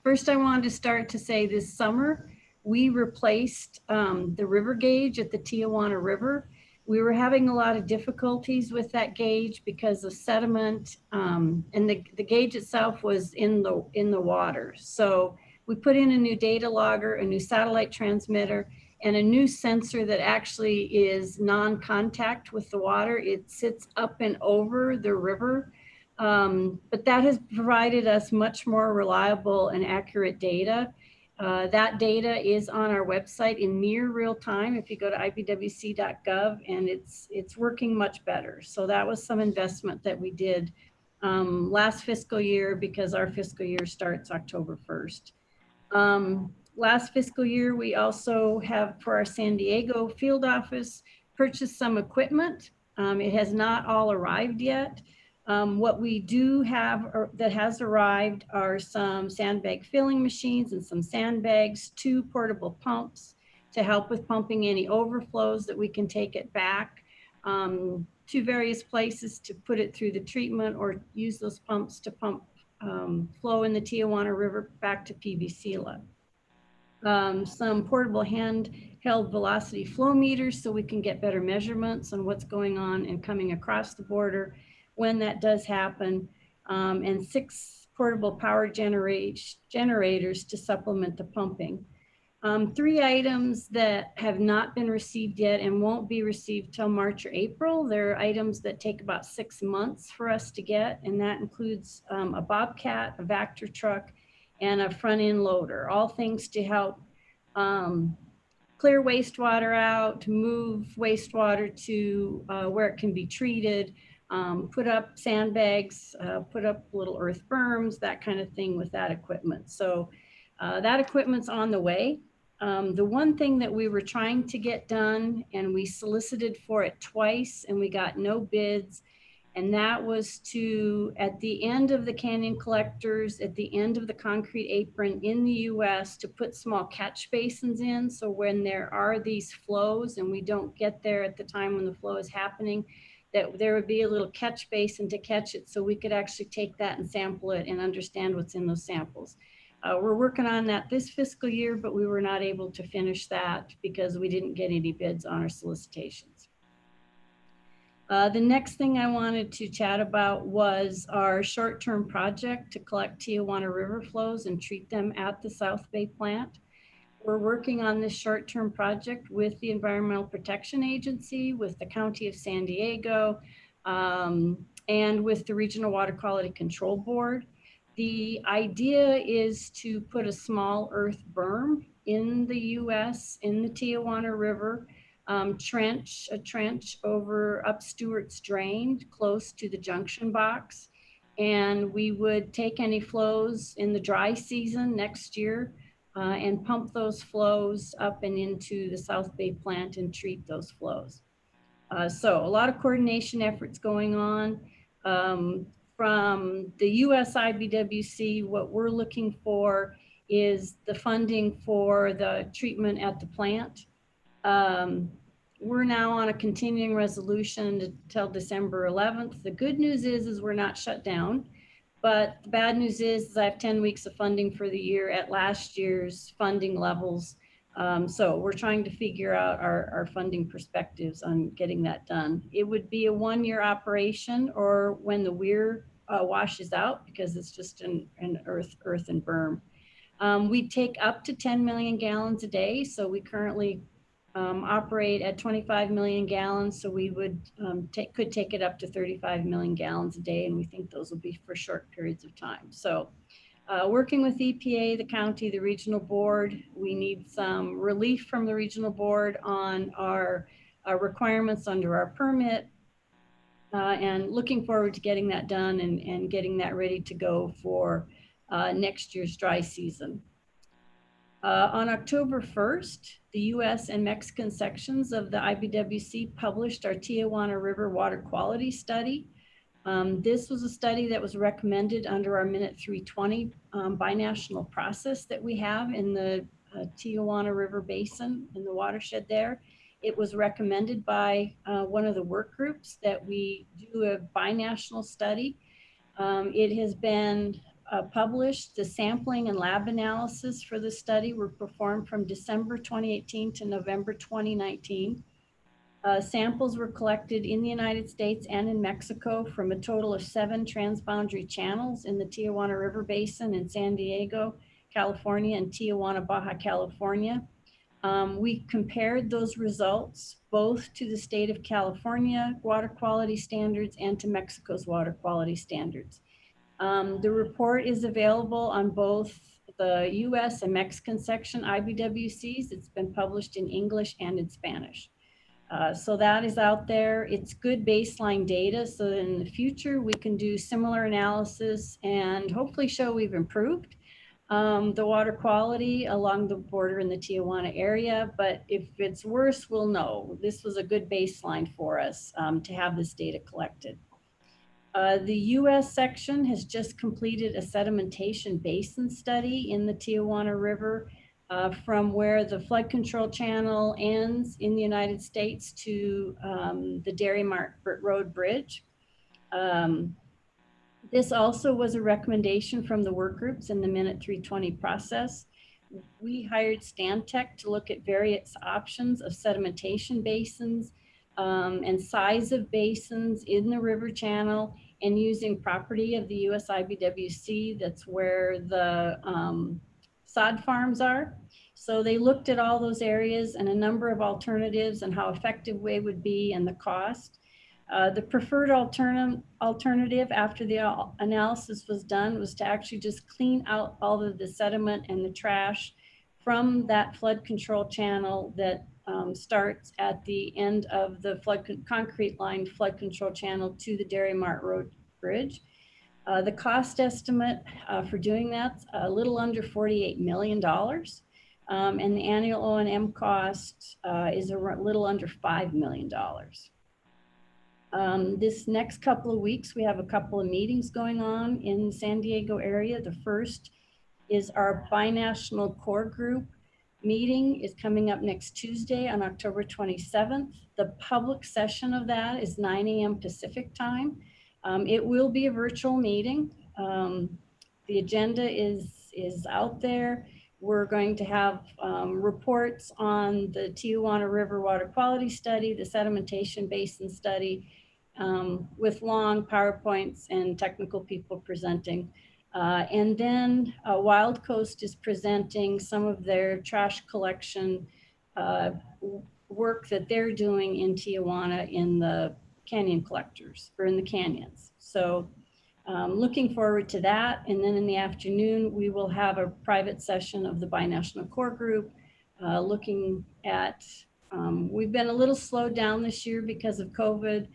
first I wanted to start to say this summer, we replaced the river gauge at the Tijuana River. We were having a lot of difficulties with that gauge because of sediment, and the gauge itself was in the water. So we put in a new data logger, a new satellite transmitter, and a new sensor that actually is non-contact with the water. It sits up and over the river, but that has provided us much more reliable and accurate data. That data is on our website in near real time if you go to ipwc.gov, and it's working much better. So that was some investment that we did last fiscal year, because our fiscal year starts October 1st. Last fiscal year, we also have, for our San Diego field office, purchased some equipment. It has not all arrived yet. What we do have that has arrived are some sandbag filling machines and some sandbags, 2 portable pumps to help with pumping any overflows that we can take it back to various places to put it through the treatment, or use those pumps to pump flow in the Tijuana River back to PV-SILA. Some portable handheld velocity flow meters so we can get better measurements on what's going on and coming across the border when that does happen, and 6 portable power generators to supplement the pumping. Three items that have not been received yet and won't be received till March or April. They're items that take about 6 months for us to get, and that includes a Bobcat, a Vector truck, and a front end loader, all things to help clear wastewater out, to move wastewater to where it can be treated, put up sandbags, put up little earth berms, that kind of thing with that equipment. So that equipment's on the way. The one thing that we were trying to get done, and we solicited for it twice and we got no bids, and that was to, at the end of the canyon collectors, at the end of the concrete apron in the US, to put small catch basins in. So when there are these flows and we don't get there at the time when the flow is happening, that there would be a little catch basin to catch it so we could actually take that and sample it and understand what's in those samples. We're working on that this fiscal year, but we were not able to finish that because we didn't get any bids on our solicitations. The next thing I wanted to chat about was our short-term project to collect Tijuana River flows and treat them at the South Bay plant. We're working on this short-term project with the Environmental Protection Agency, with the County of San Diego, and with the Regional Water Quality Control Board. The idea is to put a small earth berm in the US, in the Tijuana River, a trench over up Stewart's Drain, close to the junction box. And we would take any flows in the dry season next year and pump those flows up and into the South Bay plant and treat those flows. So a lot of coordination efforts going on. From the US IBWC, what we're looking for is the funding for the treatment at the plant. We're now on a continuing resolution until December 11th. The good news is we're not shut down, but the bad news is I have 10 weeks of funding for the year at last year's funding levels. So we're trying to figure out our funding perspectives on getting that done. It would be a 1-year operation, or when the weir washes out, because it's just an earth and berm. We take up to 10 million gallons a day. So we currently operate at 25 million gallons. So we would could take it up to 35 million gallons a day. And we think those will be for short periods of time. So working with EPA, the county, the regional board, we need some relief from the regional board on our requirements under our permit, and looking forward to getting that done and getting that ready to go for next year's dry season. On October 1st, the US and Mexican sections of the IBWC published our Tijuana River Water Quality Study. This was a study that was recommended under our Minute 320 binational process that we have in the Tijuana River Basin, in the watershed there. It was recommended by one of the work groups that we do a binational study. It has been published. The sampling and lab analysis for the study were performed from December 2018 to November 2019. Samples were collected in the United States and in Mexico from a total of 7 transboundary channels in the Tijuana River Basin in San Diego, California, and Tijuana, Baja California. We compared those results both to the state of California water quality standards and to Mexico's water quality standards. The report is available on both the US and Mexican section IBWCs. It's been published in English and in Spanish. So that is out there. It's good baseline data, so that in the future we can do similar analysis and hopefully show we've improved the water quality along the border in the Tijuana area. But if it's worse, we'll know. This was a good baseline for us to have this data collected. The US section has just completed a sedimentation basin study in the Tijuana River from where the flood control channel ends in the United States to the Dairy Mart Road Bridge. This also was a recommendation from the work groups in the Minute 320 process. We hired Stantec to look at various options of sedimentation basins and size of basins in the river channel, and using property of the US IBWC, that's where the sod farms are. So they looked at all those areas and a number of alternatives and how effective way would be and the cost. The preferred alternative after the analysis was done was to actually just clean out all of the sediment and the trash from that flood control channel that starts at the end of the concrete lined flood control channel to the Dairy Mart Road Bridge. The cost estimate for doing that's a little under $48 million. And the annual O&M cost is a little under $5 million. This next couple of weeks, we have a couple of meetings going on in the San Diego area. The first is our binational core group meeting is coming up next Tuesday on October 27th. The public session of that is 9 a.m. Pacific time. It will be a virtual meeting. The agenda is out there. We're going to have reports on the Tijuana River Water Quality Study, the Sedimentation Basin Study, with long PowerPoints and technical people presenting. And then Wild Coast is presenting some of their trash collection work that they're doing in Tijuana in the canyon collectors or in the canyons. So looking forward to that. And then in the afternoon, we will have a private session of the binational core group looking at, we've been a little slowed down this year because of COVID.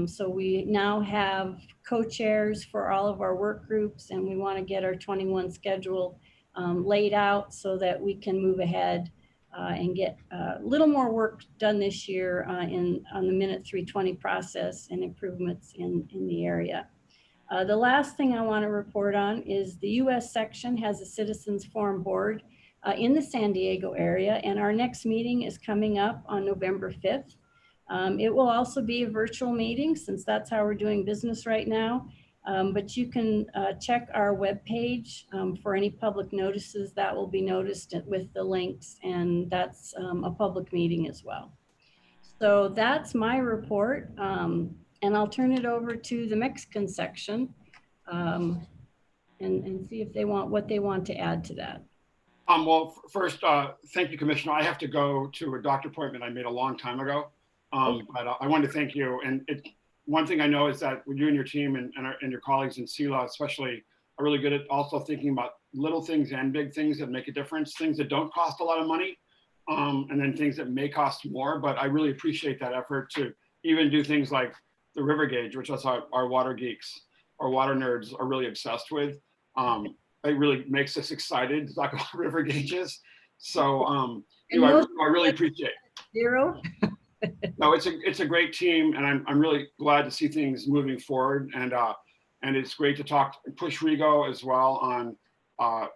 So we now have co-chairs for all of our work groups, and we want to get our 21 schedule laid out so that we can move ahead and get a little more work done this year on the Minute 320 process and improvements in the area. The last thing I want to report on is the US section has a Citizens Forum Board in the San Diego area, and our next meeting is coming up on November 5th. It will also be a virtual meeting since that's how we're doing business right now. But you can check our webpage for any public notices that will be noticed with the links, and that's a public meeting as well. So that's my report, and I'll turn it over to the Mexican section and see if they want what they want to add to that. Well, first, thank you, Commissioner. I have to go to a doctor appointment I made a long time ago. But I wanted to thank you. And one thing I know is that you and your team and your colleagues in SELA especially are really good at also thinking about little things and big things that make a difference, things that don't cost a lot of money, and then things that may cost more. But I really appreciate that effort to even do things like the river gauge, which our water geeks, our water nerds are really obsessed with. It really makes us excited to talk about river gauges. So I really appreciate it. Zero. No, it's a great team, and I'm really glad to see things moving forward. And it's great to push Rigo as well on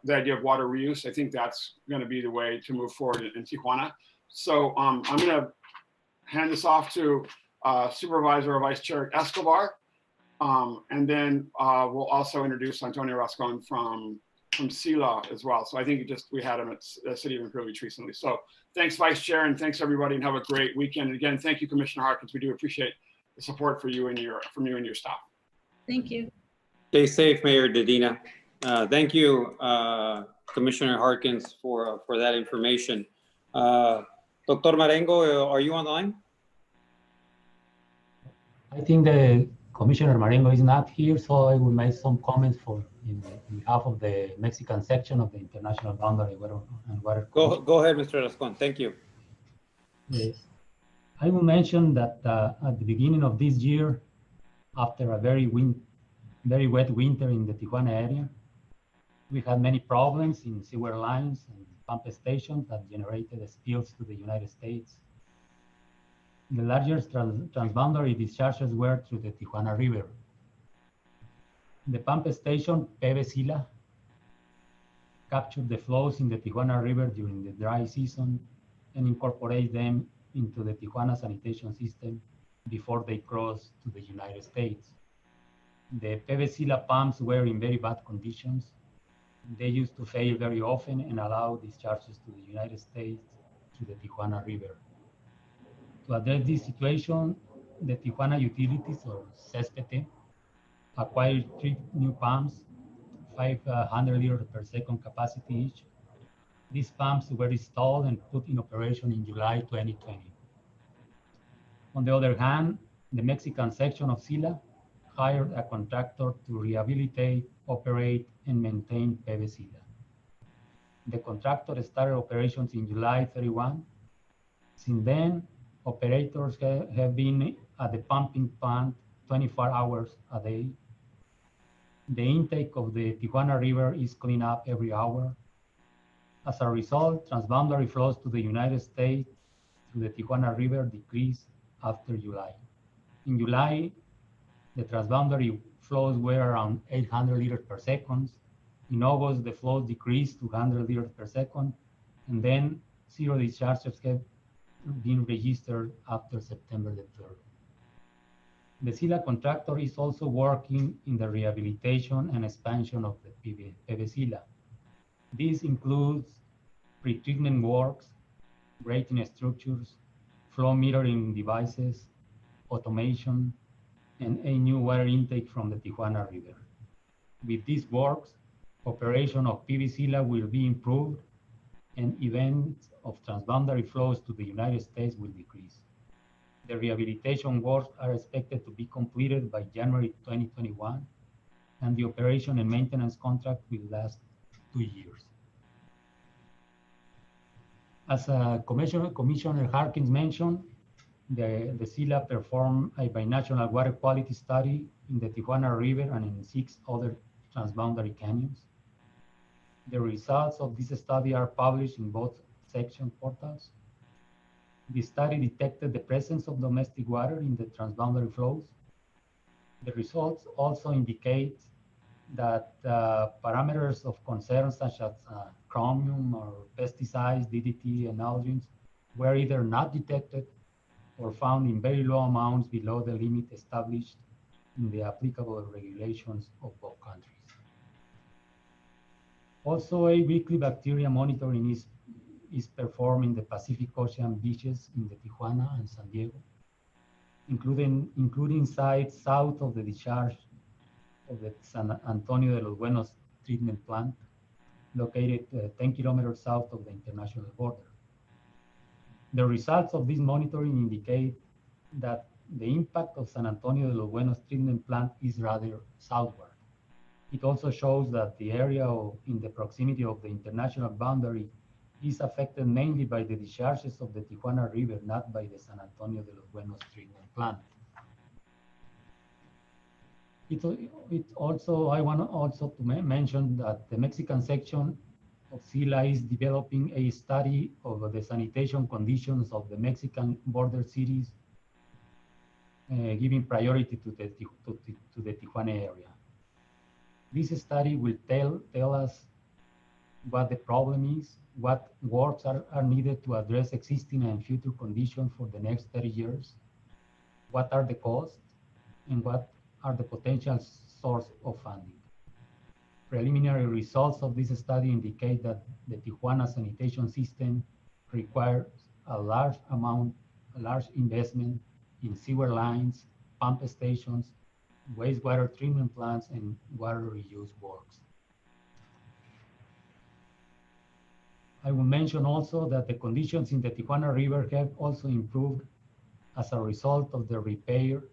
the idea of water reuse. I think that's going to be the way to move forward in Tijuana. So I'm going to hand this off to Supervisor or Vice Chair Escobar, and then we'll also introduce Antonio Rascon from SELA as well. So I think we had him at the City of Imperial Beach recently. So thanks, Vice Chair, and thanks everybody, and have a great weekend. And again, thank you, Commissioner Harkins. We do appreciate the support from you and your staff. Thank you. Stay safe, Mayor Dedina. Thank you, Commissioner Harkins, for that information. Dr. Marengo, are you on the line? I think the Commissioner Marengo is not here, so I will make some comments in behalf of the Mexican section of the International Boundary and Water. Go ahead, Mr. Rascon. Thank you. Yes. I will mention that at the beginning of this year, after a very wet winter in the Tijuana area, we had many problems in sewer lines and pump stations that generated spills to the United States. The largest transboundary discharges were through the Tijuana River. The pump station, PV captured the flows in the Tijuana River during the dry season and incorporate them into the Tijuana sanitation system before they cross to the United States. The PV pumps were in very bad conditions. They used to fail very often and allow discharges to the United States through the Tijuana River. To address this situation, the Tijuana Utilities, or CESPT, acquired 3 new pumps, 500 liters per second capacity each, These pumps were installed and put in operation in July 2020. On the other hand, the Mexican section of SILA hired a contractor to rehabilitate, operate, and maintain PVSILA. The contractor started operations in July 31. Since then, operators have been at the pumping plant 24 hours a day. The intake of the Tijuana River is cleaned up every hour. As a result, transboundary flows to the United States through the Tijuana River decreased after July. In July, the transboundary flows were around 800 liters per second. In August, the flows decreased to 100 liters per second, and then zero discharges have been registered after September the 3rd. The SILA contractor is also working in the rehabilitation and expansion of the PVSILA. This includes pretreatment works, grading structures, flow metering devices, automation, and a new water intake from the Tijuana River. With these works, operation of PVSILA will be improved and events of transboundary flows to the United States will decrease. The rehabilitation works are expected to be completed by January 2021, and the operation and maintenance contract will last 2 years. As Commissioner Harkins mentioned, the SILA performed a binational water quality study in the Tijuana River and in 6 other transboundary canyons. The results of this study are published in both section portals. The study detected the presence of domestic water in the transboundary flows. The results also indicate that parameters of concern such as chromium or pesticides, DDT, and allergens were either not detected or found in very low amounts below the limit established in the applicable regulations of both countries. Also, a weekly bacteria monitoring is performed in the Pacific Ocean beaches in the Tijuana and San Diego, including sites south of the discharge of the San Antonio de los Buenos treatment plant, located 10 kilometers south of the international border. The results of this monitoring indicate that the impact of San Antonio de los Buenos treatment plant is rather southward. It also shows that the area in the proximity of the international boundary is affected mainly by the discharges of the Tijuana River, not by the San Antonio de los Buenos treatment plant. I want also to mention that the Mexican section of SILA is developing a study of the sanitation conditions of the Mexican border cities, giving priority to the Tijuana area. This study will tell us what the problem is, what works are needed to address existing and future conditions for the next 30 years, what are the costs, and what are the potential source of funding. Preliminary results of this study indicate that the Tijuana sanitation system requires a large investment in sewer lines, pump stations, wastewater treatment plants, and water reuse works. I will mention also that the conditions in the Tijuana River have also improved as a result of the repair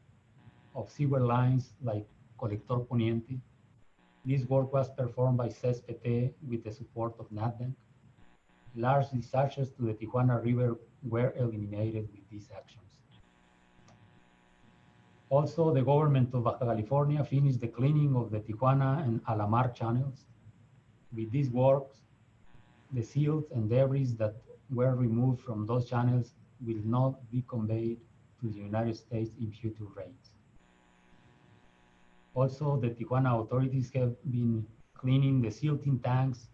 of sewer lines like Colector Poniente. This work was performed by CESPT with the support of NatBank. Large discharges to the Tijuana River were eliminated with these actions. Also, the government of Baja California finished the cleaning of the Tijuana and Alamar channels. With these works, the silt and debris that were removed from those channels will not be conveyed to the United States in future rains. Also, the Tijuana authorities have been cleaning the silting tanks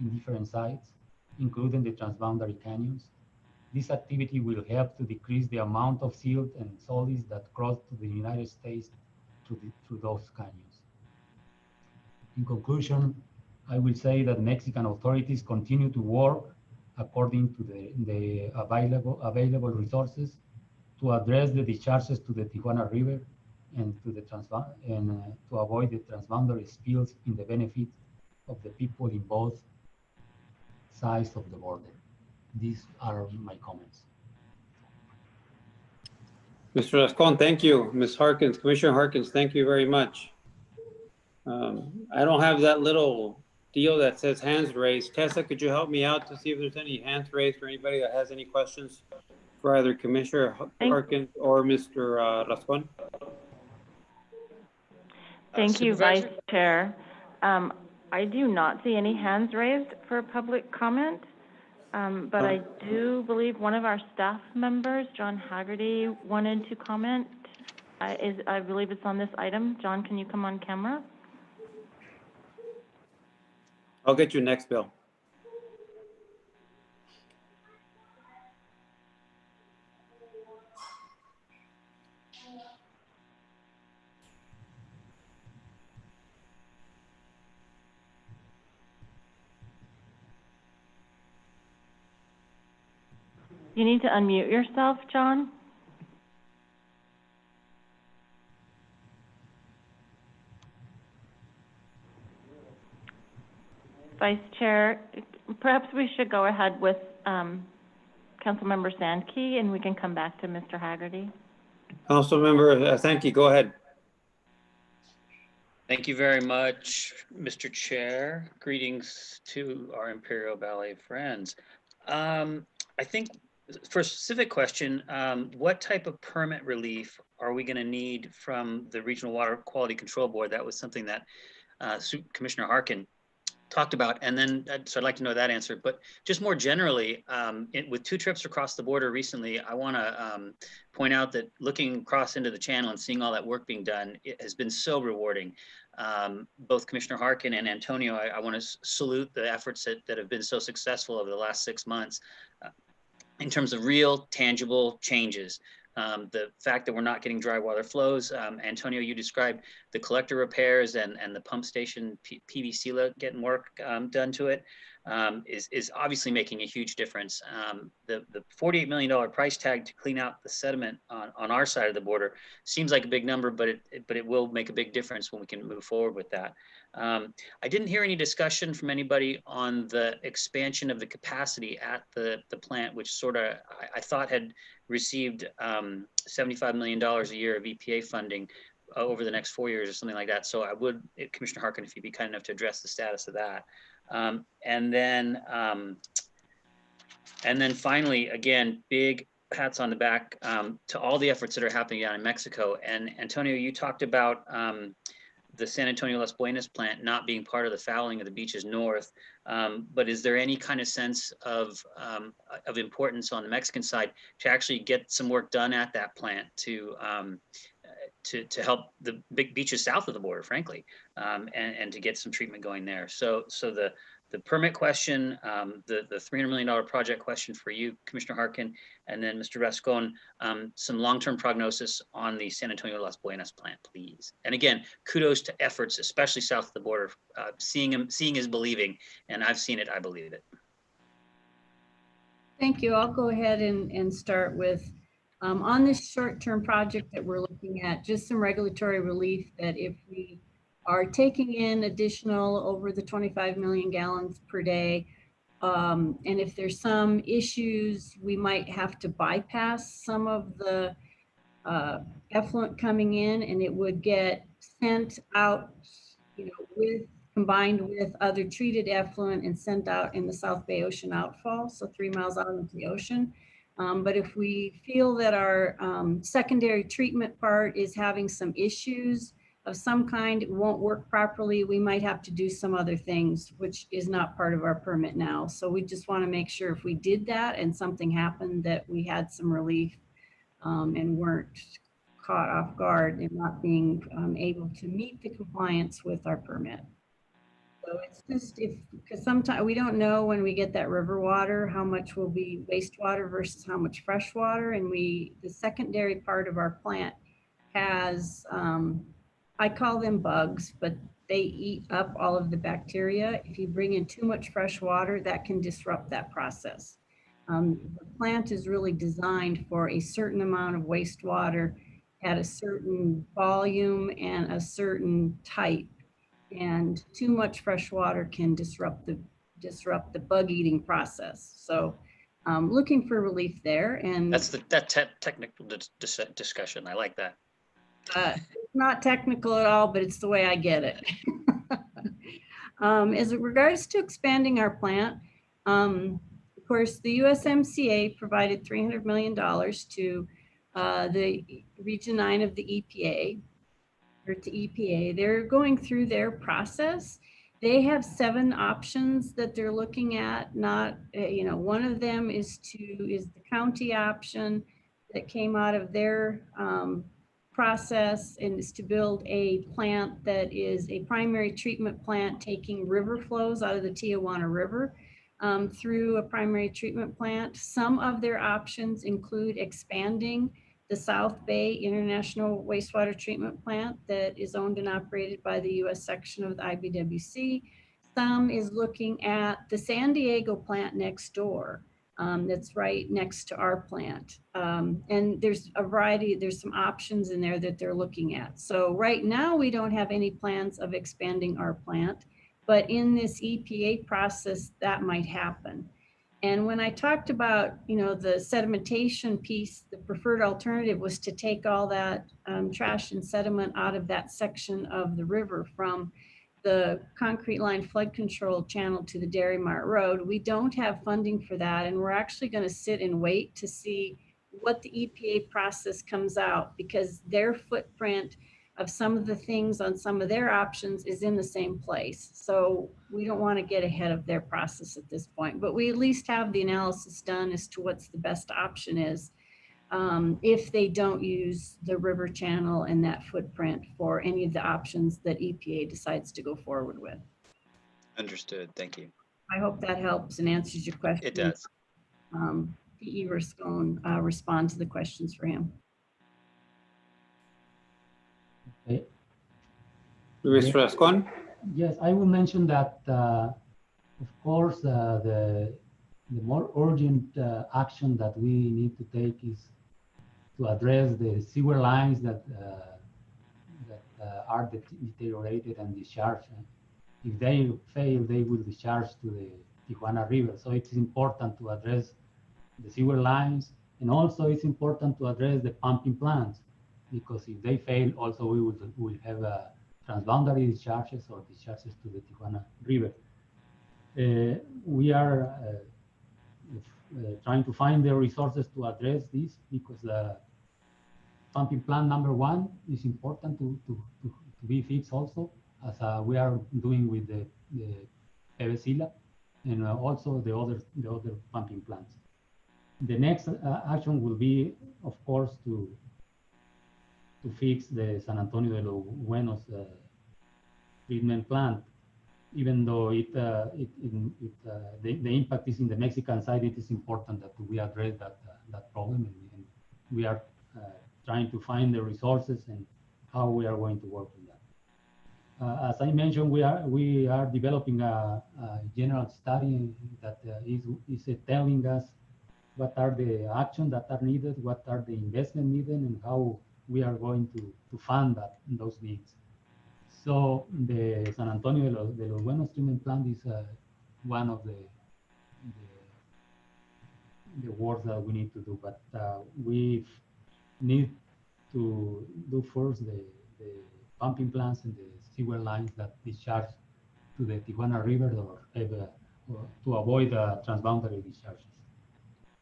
in different sites, including the transboundary canyons. This activity will help to decrease the amount of silt and solids that cross to the United States through those canyons. In conclusion, I will say that Mexican authorities continue to work according to the available resources to address the discharges to the Tijuana River and to avoid the transboundary spills in the benefit of the people in both size of the border. These are my comments. Mr. Rascon, thank you. Ms. Harkins, Commissioner Harkins, thank you very much. I don't have that little deal that says hands raised. Tessa, could you help me out to see if there's any hands raised or anybody that has any questions for either Commissioner Harkins or Mr. Rascon? Thank you, Vice Supervisor? Chair. I do not see any hands raised for public comment, but I do believe one of our staff members, John Haggerty, wanted to comment. I believe it's on this item. John, can you come on camera? I'll get you next, Bill. You need to unmute yourself, John. Vice Chair, perhaps we should go ahead with Councilmember Sandkey, and we can come back to Mr. Haggerty. Councilmember Sankey, go ahead. Thank you very much, Mr. Chair. Greetings to our Imperial Valley friends. I think for a specific question, what type of permit relief are we going to need from the Regional Water Quality Control Board? That was something that Commissioner Harkin talked about, and then so I'd like to know that answer. But just more generally, with 2 trips across the border recently, I want to point out that looking across into the channel and seeing all that work being done, it has been so rewarding. Both Commissioner Harkin and Antonio, I want to salute the efforts that have been so successful over the last 6 months in terms of real, tangible changes. The fact that we're not getting dry water flows. Antonio, you described the collector repairs and the pump station PVC getting work done to it is obviously making a huge difference. The $48 million price tag to clean out the sediment on our side of the border seems like a big number, but it will make a big difference when we can move forward with that. I didn't hear any discussion from anybody on the expansion of the capacity at the plant, which sort of I thought had received $75 million a year of EPA funding over the next 4 years or something like that. So I would, Commissioner Harkin, if you'd be kind enough to address the status of that. And then finally, again, big pats on the back to all the efforts that are happening down in Mexico. And Antonio, you talked about the San Antonio Las Buenas plant not being part of the fouling of the beaches north, but is there any kind of sense of importance on the Mexican side to actually get some work done at that plant to help the big beaches south of the border, frankly, and to get some treatment going there? So the permit question, the $300 million project question for you, Commissioner Harkin, and then Mr. Rascon, some long-term prognosis on the San Antonio Las Buenas plant, please. And again, kudos to efforts, especially south of the border. Seeing is believing, and I've seen it, I believe it. Thank you. I'll go ahead and start with, on this short-term project that we're looking at, just some regulatory relief that if we are taking in additional over the 25 million gallons per day, and if there's some issues, we might have to bypass some of the effluent coming in, and it would get sent out, combined with other treated effluent and sent out in the South Bay Ocean outfall, so 3 miles out into the ocean. But if we feel that our secondary treatment part is having some issues of some kind, it won't work properly, we might have to do some other things, which is not part of our permit now. So we just want to make sure if we did that and something happened, that we had some relief and weren't caught off guard and not being able to meet the compliance with our permit. So it's just because sometimes we don't know when we get that river water, how much will be wastewater versus how much fresh water. And the secondary part of our plant has, I call them bugs, but they eat up all of the bacteria. If you bring in too much fresh water, that can disrupt that process. The plant is really designed for a certain amount of wastewater at a certain volume and a certain type. And too much fresh water can disrupt disrupt the bug eating process. So looking for relief there. And That's the technical discussion. I like that. it's not technical at all, but it's the way I get it. As it regards to expanding our plant, of course, the USMCA provided $300 million to the Region 9 of the EPA, or to EPA. They're going through their process. They have 7 options that they're looking at. Not, one of them is the county option that came out of their process, and is to build a plant that is a primary treatment plant taking river flows out of the Tijuana River through a primary treatment plant. Some of their options include expanding the South Bay International Wastewater Treatment Plant that is owned and operated by the U.S. section of the IBWC. Some is looking at the San Diego plant next door. That's right next to our plant. And there's a variety, there's some options in there that they're looking at. So right now we don't have any plans of expanding our plant, but in this EPA process that might happen. And when I talked about, the sedimentation piece, the preferred alternative was to take all that trash and sediment out of that section of the river from the concrete line flood control channel to the Dairy Mart Road. We don't have funding for that, and we're actually going to sit and wait to see what the EPA process comes out, because their footprint of some of the things on some of their options is in the same place. So we don't want to get ahead of their process at this point, but we at least have the analysis done as to what's the best option is if they don't use the river channel and that footprint for any of the options that EPA decides to go forward with. Understood. Thank you. I hope that helps and answers your question. It does. P.E. Rascon respond to the questions for him. Okay. Mr. Rascon? Yes, I will mention that, of course, the more urgent action that we need to take is to address the sewer lines that are deteriorated and discharged. If they fail, they will discharge to the Tijuana River. So it's important to address the sewer lines, and also it's important to address the pumping plants, because if they fail, also we will have transboundary discharges or discharges to the Tijuana River. We are trying to find the resources to address this, because the pumping plant number 1 is important to be fixed also, as we are doing with the PVCILA and also the other pumping plants. The next action will be, of course, to fix the San Antonio de los Buenos treatment plant. Even though the impact is in the Mexican side, it is important that we address that problem, and we are trying to find the resources and how we are going to work on that. As I mentioned, we are developing a general study that is telling us what are the actions that are needed, what are the investment needed, and how we are going to fund those needs. So the San Antonio de los Buenos treatment plant is one of the work that we need to do, but we need to do first the pumping plants and the sewer lines that discharge to the Tijuana River or to avoid transboundary discharges.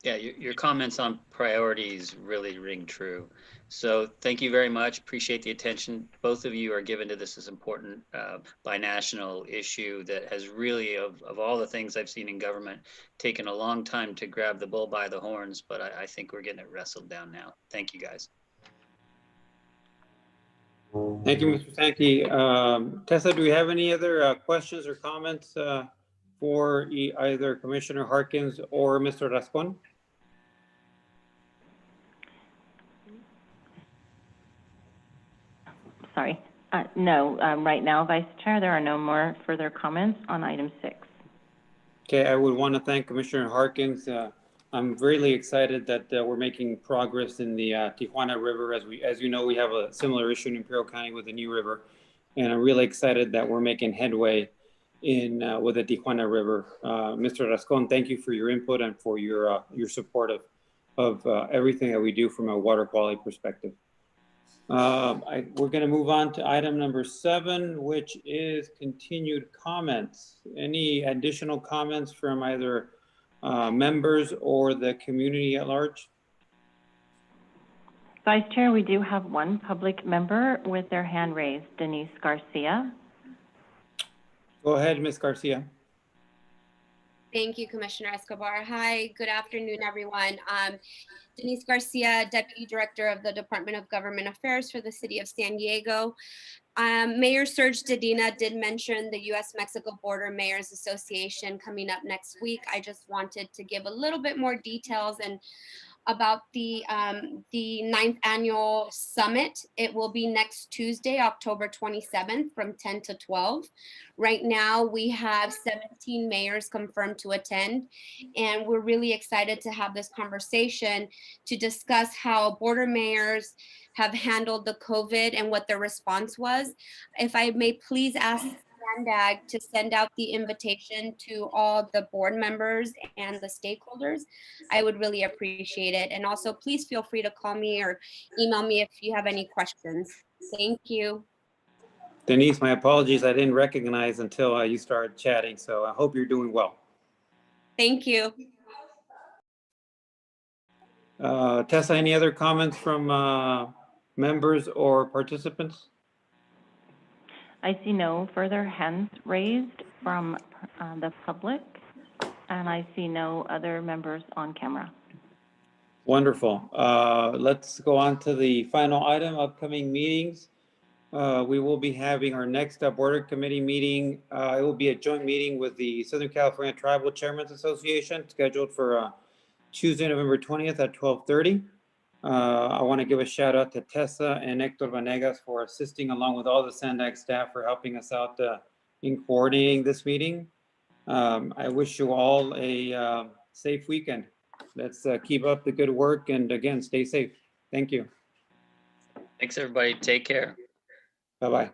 Yeah, your comments on priorities really ring true. So thank you very much. Appreciate the attention both of you are given to this important binational issue that has really, of all the things I've seen in government, taken a long time to grab the bull by the horns, but I think we're getting it wrestled down now. Thank you, guys. Thank you, Mr. Sankey. Tessa, do we have any other questions or comments for either Commissioner Harkins or Mr. Rascon? Sorry. No, right now, Vice Chair, there are no more further comments on item 6. Okay, I would want to thank Commissioner Harkins. I'm really excited that we're making progress in the Tijuana River. As you know, we have a similar issue in Imperial County with the New River, and I'm really excited that we're making headway with the Tijuana River. Mr. Rascon, thank you for your input and for your support of everything that we do from a water quality perspective. We're going to move on to item number 7, which is continued comments. Any additional comments from either members or the community at large? Vice Chair, we do have one public member with their hand raised, Denise Garcia. Go ahead, Ms. Garcia. Thank you, Commissioner Escobar. Hi, good afternoon, everyone. Denise Garcia, Deputy Director of the Department of Government Affairs for the City of San Diego. Mayor Serge Dedina did mention the U.S.-Mexico Border Mayors Association coming up next week. I just wanted to give a little bit more details and about the 9th annual summit. It will be next Tuesday, October 27th from 10 to 12. Right now, we have 17 mayors confirmed to attend, and we're really excited to have this conversation to discuss how border mayors have handled the COVID and what their response was. If I may please ask SANDAG to send out the invitation to all the board members and the stakeholders, I would really appreciate it. And also, please feel free to call me or email me if you have any questions. Thank you. Denise, my apologies. I didn't recognize until you started chatting, so I hope you're doing well. Thank you. Tessa, any other comments from members or participants? I see no further hands raised from the public, and I see no other members on camera. Wonderful. Let's go on to the final item, upcoming meetings. We will be having our next Border Committee meeting. It will be a joint meeting with the Southern California Tribal Chairmen's Association, scheduled for Tuesday, November 20th at 12:30. I want to give a shout out to Tessa and Hector Vanegas for assisting, along with all the SANDAG staff, for helping us out in coordinating this meeting. I wish you all a safe weekend. Let's keep up the good work, and again, stay safe. Thank you. Thanks, everybody. Take care. Bye-bye.